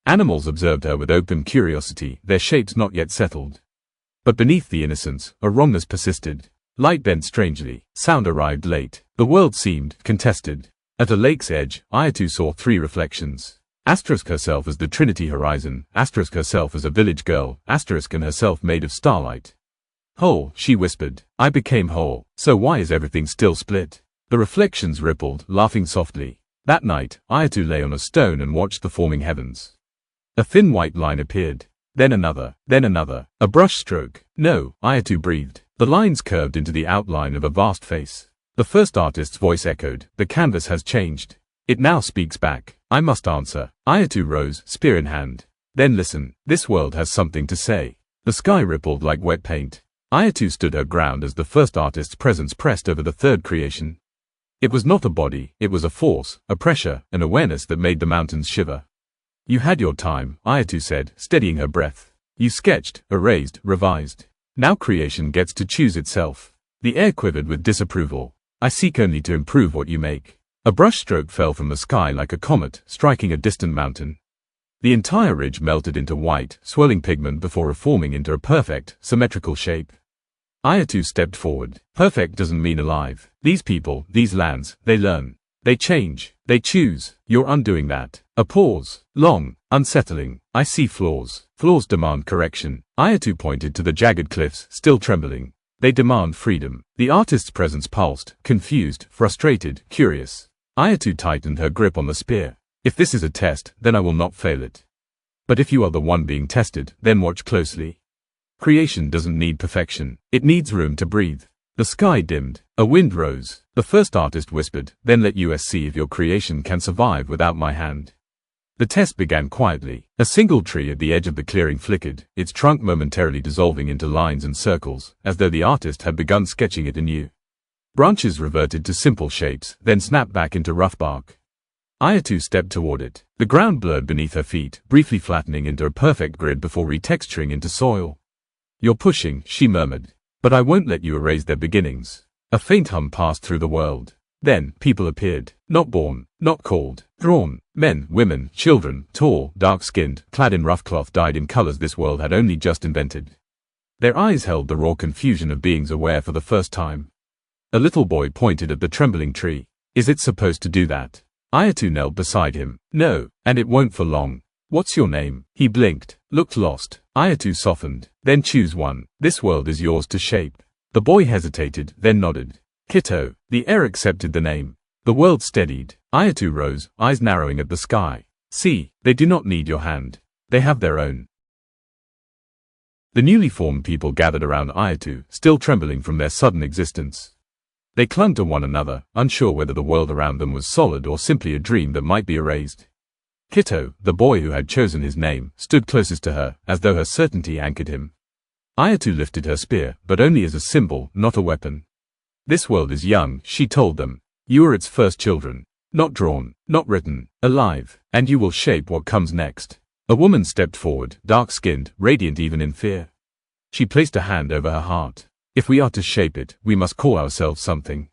[SPEAKER 1] Animals observed her with open curiosity, their shapes not yet settled. But beneath the innocence, a wrongness persisted. Light bent strangely. Sound arrived late. The world seemed contested. At a lake's edge, Ayetu saw three reflections. Asterisk herself as the Trinity horizon, asterisk herself as a village girl, asterisk and herself made of starlight. Whole, she whispered. I became whole. So why is everything still split? The reflections rippled, laughing softly. That night, Ayetu lay on a stone and watched the forming heavens. A thin white line appeared. Then another. A brush stroke. No, Ayetu breathed. The lines curved into the outline of a vast face. The first artist's voice echoed. The canvas has changed. It now speaks back. I must answer. Ayetu rose, spear in hand. Then listen. This world has something to say. The sky rippled like wet paint. Ayetu stood her ground as the first artist's presence pressed over the third creation. It was not a body, it was a force, a pressure, an awareness that made the mountains shiver. You had your time, Ayetu said, steadying her breath. You sketched, erased, revised. Now creation gets to choose itself. The air quivered with disapproval. I seek only to improve what you make. A brushstroke fell from the sky like a comet, striking a distant mountain. The entire ridge melted into white, swirling pigment before reforming into a perfect, symmetrical shape. Ayetu stepped forward. Perfect doesn't mean alive. These people, these lands, they learn. They change. They choose. You're undoing that. A pause. Long. Unsettling. I see flaws. Flaws demand correction. Ayetu pointed to the jagged cliffs, still trembling. They demand freedom. The artist's presence pulsed, confused, frustrated, curious. Ayetu tightened her grip on the spear. If this is a test, then I will not fail it. But if you are the one being tested, then watch closely. Creation doesn't need perfection. It needs room to breathe. The sky dimmed. A wind rose. The first artist whispered, then let us see if your creation can survive without my hand. The test began quietly. A single tree at the edge of the clearing flickered, its trunk momentarily dissolving into lines and circles, as though the artist had begun sketching it anew. Branches reverted to simple shapes, then snapped back into rough bark. Ayetu stepped toward it. The ground blurred beneath her feet, briefly flattening into a perfect grid before retexturing into soil. You're pushing, she murmured. But I won't let you erase their beginnings. A faint hum passed through the world. Then, people appeared. Not born, not called, drawn. Men, women, children, tall, dark-skinned, clad in rough cloth dyed in colors this world had only just invented. Their eyes held the raw confusion of beings aware for the first time. A little boy pointed at the trembling tree. Is it supposed to do that? Ayetu knelt beside him. No, and it won't for long. What's your name? He blinked, looked lost. Ayetu softened. Then choose one. This world is yours to shape. The boy hesitated, then nodded. Kito. The air accepted the name. The world steadied. Ayetu rose, eyes narrowing at the sky. See, they do not need your hand. They have their own. The newly formed people gathered around Ayetu, still trembling from their sudden existence. They clung to one another, unsure whether the world around them was solid or simply a dream that might be erased. Kito, the boy who had chosen his name, stood closest to her, as though her certainty anchored him. Ayetu lifted her spear, but only as a symbol, not a weapon. This world is young, she told them. You are its first children. Not drawn, not written, alive, and you will shape what comes next. A woman stepped forward, dark-skinned, radiant even in fear. She placed a hand over her heart. If we are to shape it, we must call ourselves something.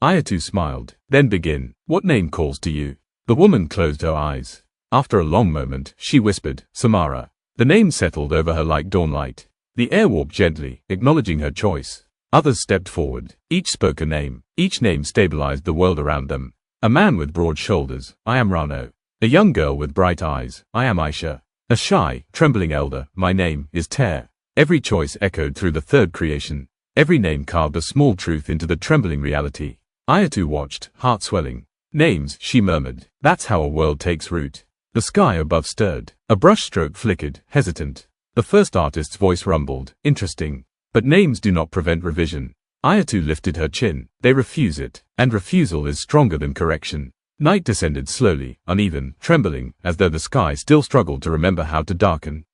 [SPEAKER 1] Ayetu smiled. Then begin. What name calls to you? The woman closed her eyes. After a long moment, she whispered, Samara. The name settled over her like dawnlight. The air warped gently, acknowledging her choice. Others stepped forward. Each spoke a name. Each name stabilized the world around them. A man with broad shoulders. I am Rano. A young girl with bright eyes. I am Asha. A shy, trembling elder. My name is Ter. Every choice echoed through the third creation. Every name carved a small truth into the trembling reality. Ayetu watched, heart swelling. Names, she murmured. That's how a world takes root. The sky above stirred. A brushstroke flickered, hesitant. The first artist's voice rumbled. Interesting. But names do not prevent revision. Ayetu lifted her chin. They refuse it. And refusal is stronger than correction. Night descended slowly, uneven, trembling, as though the sky still struggled to remember how to darken.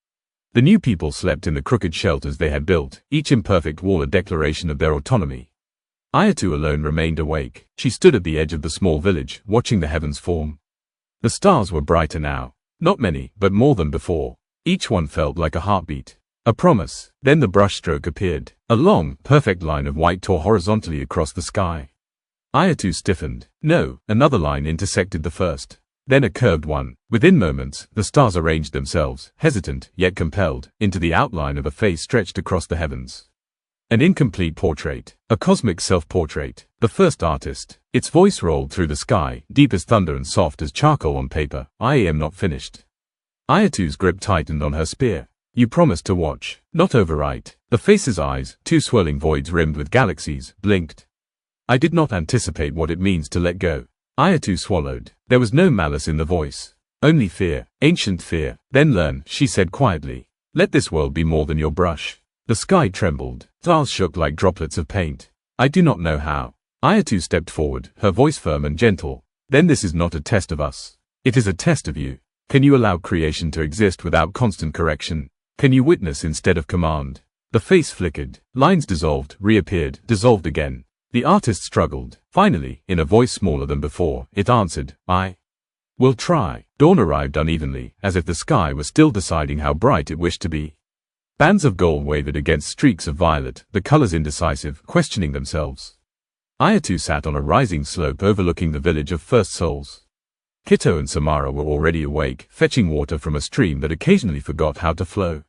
[SPEAKER 1] The new people slept in the crooked shelters they had built, each imperfect wall a declaration of their autonomy. Ayetu alone remained awake. She stood at the edge of the small village, watching the heavens form. The stars were brighter now. Not many, but more than before. Each one felt like a heartbeat. A promise. Then the brushstroke appeared. A long, perfect line of white tore horizontally across the sky. Ayetu stiffened. No, another line intersected the first. Then a curved one. Within moments, the stars arranged themselves, hesitant, yet compelled, into the outline of a face stretched across the heavens. An incomplete portrait. A cosmic self-portrait. The first artist. Its voice rolled through the sky, deep as thunder and soft as charcoal on paper. I am not finished. Ayetu's grip tightened on her spear. You promised to watch, not overwrite. The face's eyes, two swirling voids rimmed with galaxies, blinked. I did not anticipate what it means to let go. Ayetu swallowed. There was no malice in the voice. Only fear, ancient fear. Then learn, she said quietly. Let this world be more than your brush. The sky trembled. Stars shook like droplets of paint. I do not know how. Ayetu stepped forward, her voice firm and gentle. Then this is not a test of us. It is a test of you. Can you allow creation to exist without constant correction? Can you witness instead of command? The face flickered. Lines dissolved, reappeared, dissolved again. The artist struggled. Finally, in a voice smaller than before, it answered, I will try. Dawn arrived unevenly, as if the sky was still deciding how bright it wished to be. Bands of gold wavered against streaks of violet, the colors indecisive, questioning themselves. Ayetu sat on a rising slope overlooking the village of First Souls. Kito and Samara were already awake, fetching water from a stream that occasionally forgot how to flow.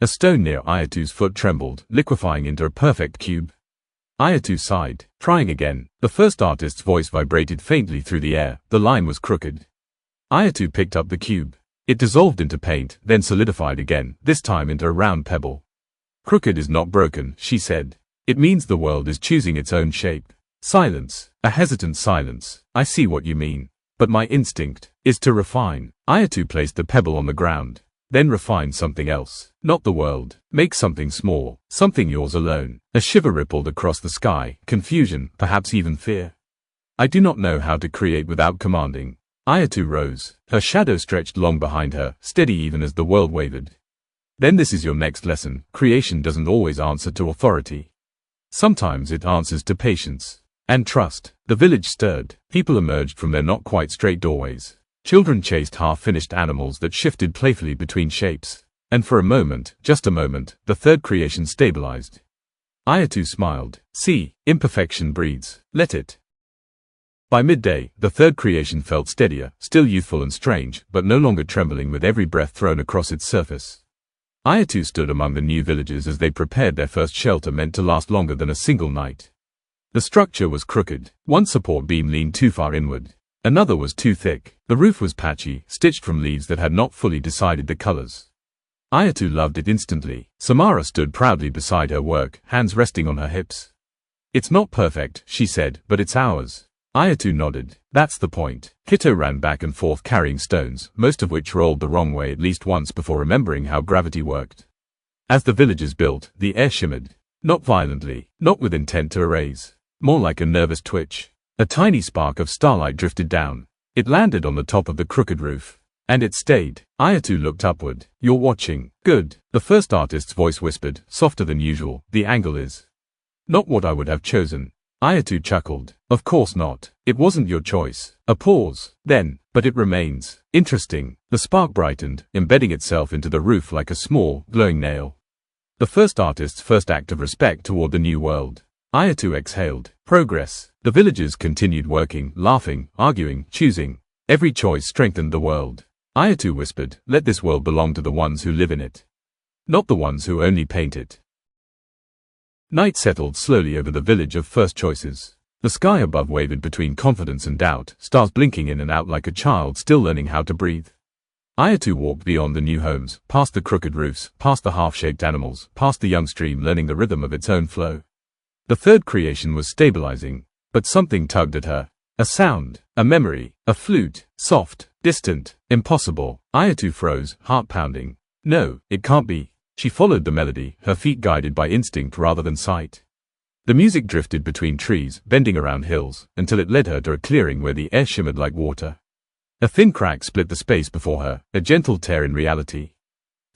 [SPEAKER 1] A stone near Ayetu's foot trembled, liquefying into a perfect cube. Ayetu sighed. Trying again. The first artist's voice vibrated faintly through the air. The line was crooked. Ayetu picked up the cube. It dissolved into paint, then solidified again, this time into a round pebble. Crooked is not broken, she said. It means the world is choosing its own shape. Silence. A hesitant silence. I see what you mean. But my instinct is to refine. Ayetu placed the pebble on the ground. Then refine something else. Not the world. Make something small. Something yours alone. A shiver rippled across the sky. Confusion, perhaps even fear. I do not know how to create without commanding. Ayetu rose. Her shadow stretched long behind her, steady even as the world wavered. Then this is your next lesson. Creation doesn't always answer to authority. Sometimes it answers to patience and trust. The village stirred. People emerged from their not quite straight doorways. Children chased half-finished animals that shifted playfully between shapes. And for a moment, just a moment, the third creation stabilized. Ayetu smiled. See, imperfection breeds. Let it. By midday, the third creation felt steadier, still youthful and strange, but no longer trembling with every breath thrown across its surface. Ayetu stood among the new villagers as they prepared their first shelter meant to last longer than a single night. The structure was crooked. One support beam leaned too far inward. Another was too thick. The roof was patchy, stitched from leaves that had not fully decided the colors. Ayetu loved it instantly. Samara stood proudly beside her work, hands resting on her hips. It's not perfect, she said, but it's ours. Ayetu nodded. That's the point. Kito ran back and forth carrying stones, most of which rolled the wrong way at least once before remembering how gravity worked. As the villagers built, the air shimmered. Not violently, not with intent to erase. More like a nervous twitch. A tiny spark of starlight drifted down. It landed on the top of the crooked roof. And it stayed. Ayetu looked upward. You're watching. Good. The first artist's voice whispered, softer than usual. The angle is not what I would have chosen. Ayetu chuckled. Of course not. It wasn't your choice. A pause. Then, but it remains. Interesting. The spark brightened, embedding itself into the roof like a small, glowing nail. The first artist's first act of respect toward the new world. Ayetu exhaled. Progress. The villagers continued working, laughing, arguing, choosing. Every choice strengthened the world. Ayetu whispered, let this world belong to the ones who live in it. Not the ones who only paint it. Night settled slowly over the village of first choices. The sky above wavered between confidence and doubt, stars blinking in and out like a child still learning how to breathe. Ayetu walked beyond the new homes, past the crooked roofs, past the half-shaped animals, past the young stream learning the rhythm of its own flow. The third creation was stabilizing, but something tugged at her. A sound, a memory, a flute, soft, distant, impossible. Ayetu froze, heart pounding. No, it can't be. She followed the melody, her feet guided by instinct rather than sight. The music drifted between trees, bending around hills, until it led her to a clearing where the air shimmered like water. A thin crack split the space before her, a gentle tear in reality.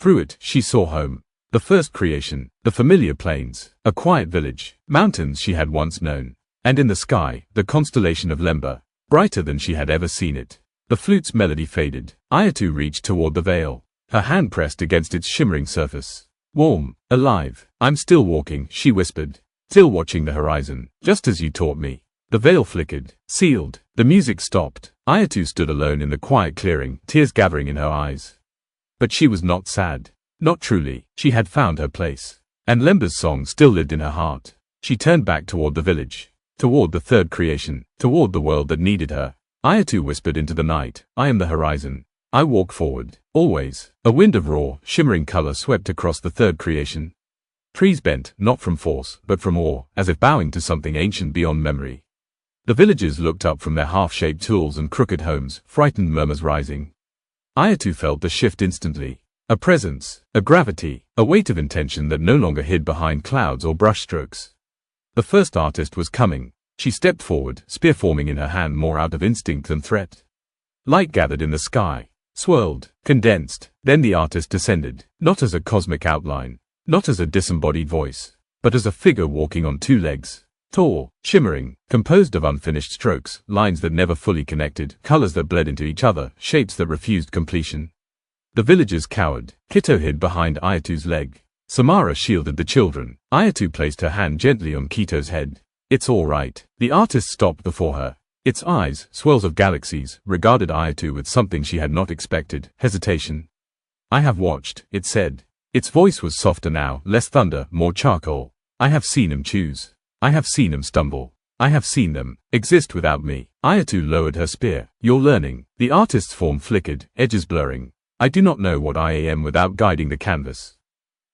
[SPEAKER 1] Through it, she saw home. The first creation, the familiar plains, a quiet village, mountains she had once known. And in the sky, the constellation of Lemba, brighter than she had ever seen it. The flute's melody faded. Ayetu reached toward the veil. Her hand pressed against its shimmering surface. Warm, alive. I'm still walking, she whispered. Still watching the horizon, just as you taught me. The veil flickered, sealed. The music stopped. Ayetu stood alone in the quiet clearing, tears gathering in her eyes. But she was not sad. Not truly. She had found her place. And Lemba's song still lived in her heart. She turned back toward the village. Toward the third creation. Toward the world that needed her. Ayetu whispered into the night. I am the horizon. I walk forward. Always. A wind of raw, shimmering color swept across the third creation. Trees bent, not from force, but from awe, as if bowing to something ancient beyond memory. The villagers looked up from their half-shaped tools and crooked homes, frightened murmurs rising. Ayetu felt the shift instantly. A presence, a gravity, a weight of intention that no longer hid behind clouds or brushstrokes. The first artist was coming. She stepped forward, spear forming in her hand more out of instinct than threat. Light gathered in the sky, swirled, condensed. Then the artist descended, not as a cosmic outline, not as a disembodied voice, but as a figure walking on two legs. Tall, shimmering, composed of unfinished strokes, lines that never fully connected, colors that bled into each other, shapes that refused completion. The villagers cowered. Kito hid behind Ayetu's leg. Samara shielded the children. Ayetu placed her hand gently on Kito's head. It's all right. The artist stopped before her. Its eyes, swirls of galaxies, regarded Ayetu with something she had not expected, hesitation. I have watched, it said. Its voice was softer now, less thunder, more charcoal. I have seen him choose. I have seen him stumble. I have seen them exist without me. Ayetu lowered her spear. You're learning. The artist's form flickered, edges blurring. I do not know what I am without guiding the canvas.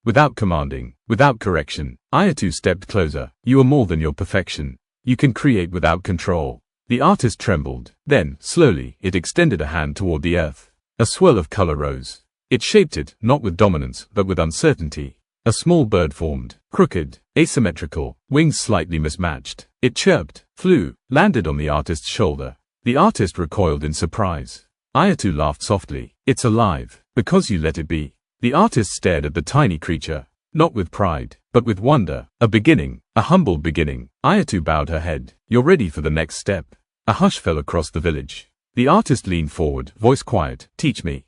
[SPEAKER 1] without commanding, without correction. Ayetu stepped closer. You are more than your perfection. You can create without control. The artist trembled. Then, slowly, it extended a hand toward the earth. A swirl of color rose. It shaped it, not with dominance, but with uncertainty. A small bird formed, crooked, asymmetrical, wings slightly mismatched. It chirped, flew, landed on the artist's shoulder. The artist recoiled in surprise. Ayetu laughed softly. It's alive, because you let it be. The artist stared at the tiny creature, not with pride, but with wonder. A beginning, a humble beginning. Ayetu bowed her head. You're ready for the next step. A hush fell across the village. The artist leaned forward, voice quiet. Teach me.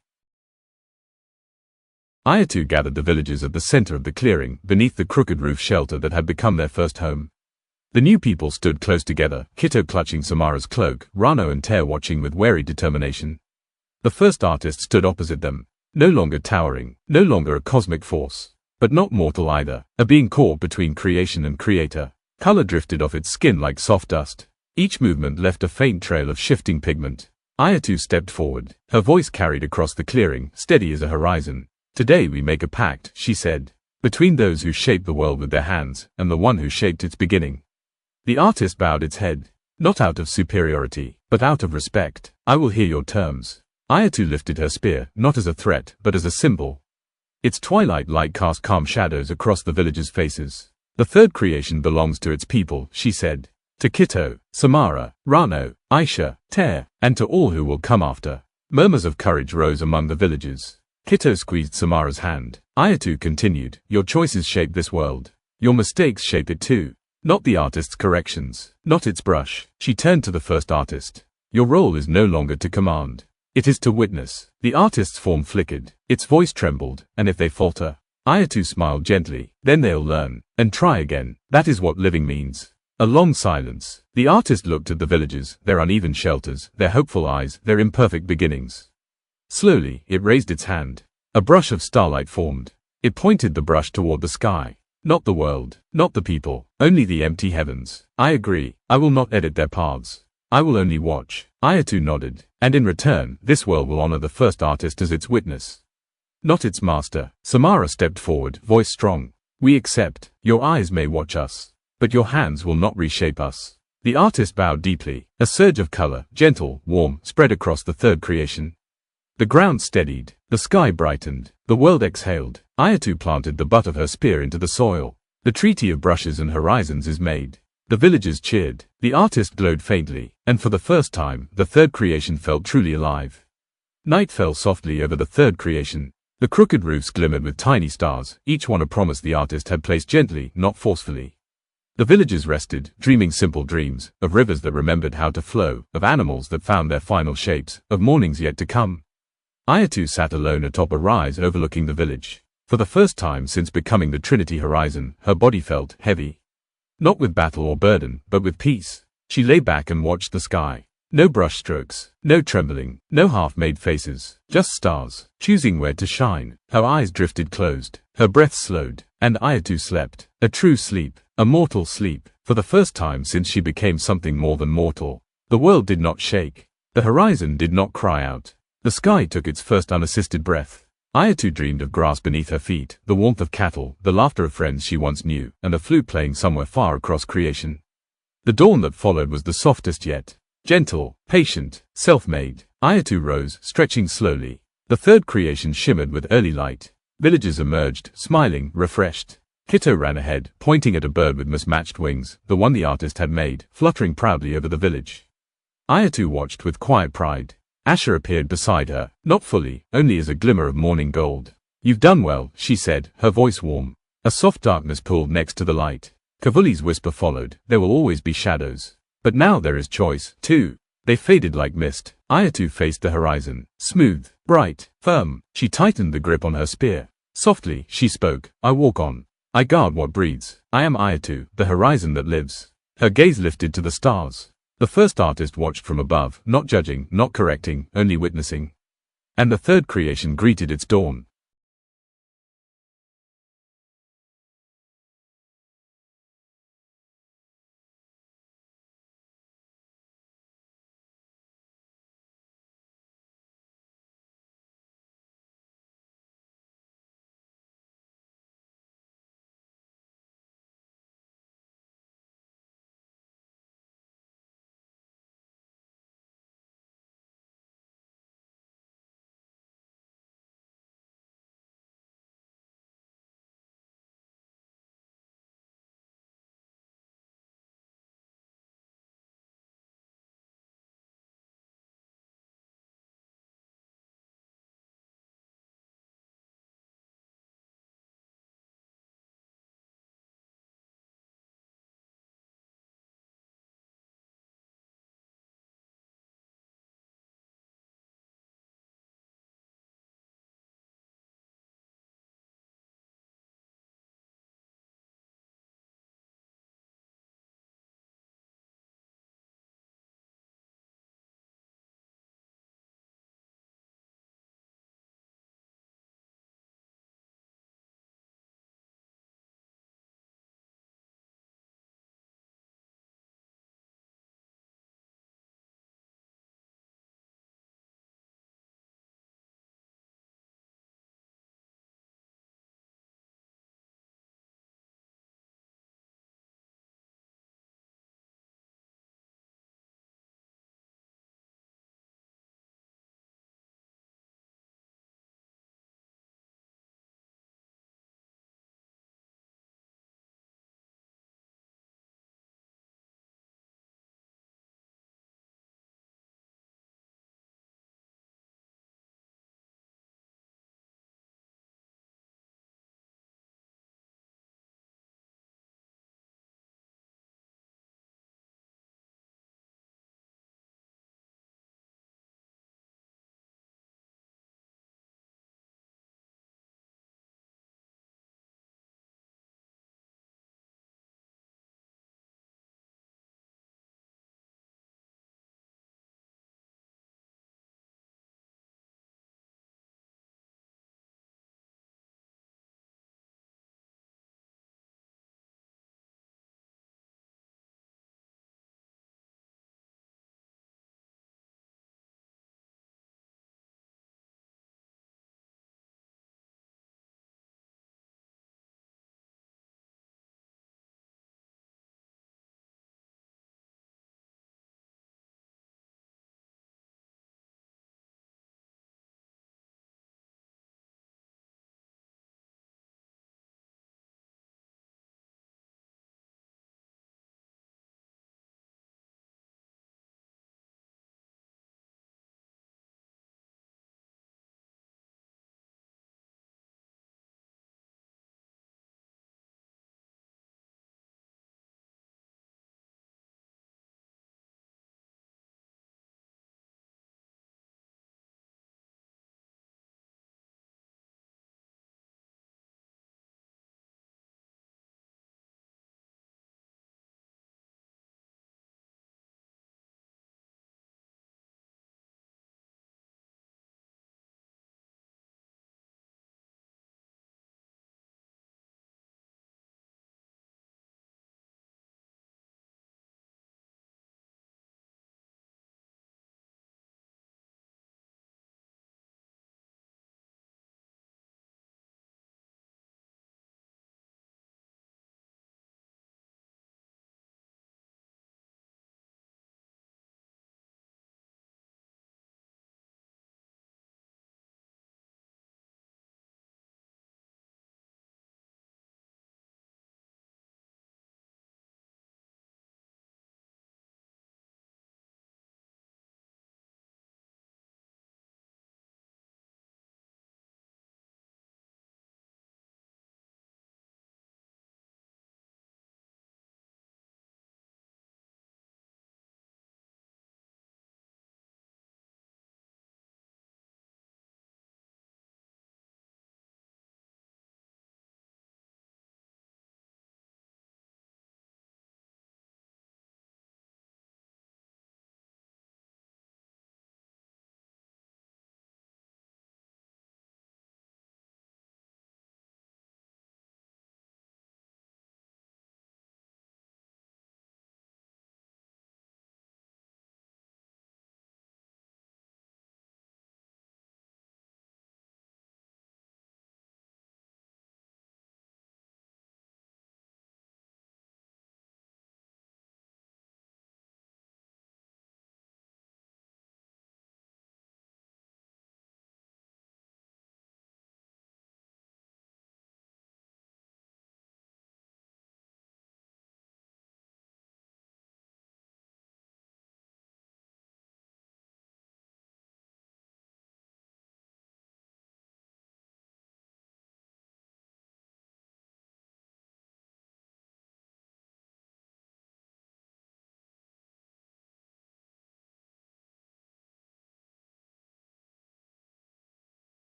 [SPEAKER 1] Ayetu gathered the villagers at the center of the clearing, beneath the crooked roof shelter that had become their first home. The new people stood close together, Kitto clutching Samara's cloak, Rano and Ter watching with wary determination. The first artist stood opposite them, no longer towering, no longer a cosmic force, but not mortal either, a being caught between creation and creator. Color drifted off its skin like soft dust. Each movement left a faint trail of shifting pigment. Ayetu stepped forward, her voice carried across the clearing, steady as a horizon. Today we make a pact, she said, between those who shaped the world with their hands, and the one who shaped its beginning. The artist bowed its head, not out of superiority, but out of respect. I will hear your terms. Ayetu lifted her spear, not as a threat, but as a symbol. Its twilight light cast calm shadows across the villagers' faces. The third creation belongs to its people, she said. To Kitto, Samara, Rano, Asha, Ter, and to all who will come after. Murmurs of courage rose among the villagers. Kitto squeezed Samara's hand. Ayetu continued, your choices shape this world. Your mistakes shape it too. Not the artist's corrections, not its brush. She turned to the first artist. Your role is no longer to command. It is to witness. The artist's form flickered. Its voice trembled, and if they falter, Ayetu smiled gently, then they'll learn, and try again. That is what living means. A long silence. The artist looked at the villagers, their uneven shelters, their hopeful eyes, their imperfect beginnings. Slowly, it raised its hand. A brush of starlight formed. It pointed the brush toward the sky. Not the world, not the people, only the empty heavens. I agree. I will not edit their paths. I will only watch. Ayetu nodded. And in return, this world will honor the first artist as its witness, not its master. Samara stepped forward, voice strong. We accept. Your eyes may watch us, but your hands will not reshape us. The artist bowed deeply. A surge of color, gentle, warm, spread across the third creation. The ground steadied, the sky brightened, the world exhaled. Ayetu planted the butt of her spear into the soil. The treaty of brushes and horizons is made. The villagers cheered. The artist glowed faintly, and for the first time, the third creation felt truly alive. Night fell softly over the third creation. The crooked roofs glimmered with tiny stars, each one a promise the artist had placed gently, not forcefully. The villagers rested, dreaming simple dreams, of rivers that remembered how to flow, of animals that found their final shapes, of mornings yet to come. Ayetu sat alone atop a rise overlooking the village. For the first time since becoming the Trinity Horizon, her body felt heavy. Not with battle or burden, but with peace. She lay back and watched the sky. No brush strokes, no trembling, no half-made faces, just stars, choosing where to shine. Her eyes drifted closed, her breath slowed, and Ayetu slept. A true sleep, a mortal sleep. For the first time since she became something more than mortal. The world did not shake. The horizon did not cry out. The sky took its first unassisted breath. Ayetu dreamed of grass beneath her feet, the warmth of cattle, the laughter of friends she once knew, and a flute playing somewhere far across creation. The dawn that followed was the softest yet. Gentle, patient, self-made. Ayetu rose, stretching slowly. The third creation shimmered with early light. Villagers emerged, smiling, refreshed. Kitto ran ahead, pointing at a bird with mismatched wings, the one the artist had made, fluttering proudly over the village. Ayetu watched with quiet pride. Asha appeared beside her, not fully, only as a glimmer of morning gold. You've done well, she said, her voice warm. A soft darkness pulled next to the light. Kivuli's whisper followed, there will always be shadows. But now there is choice, too. They faded like mist. Ayetu faced the horizon. Smooth, bright, firm. She tightened the grip on her spear. Softly, she spoke. I walk on. I guard what breathes. I am Ayetu, the horizon that lives. Her gaze lifted to the stars. The first artist watched from above, not judging, not correcting, only witnessing. And the third creation greeted its dawn.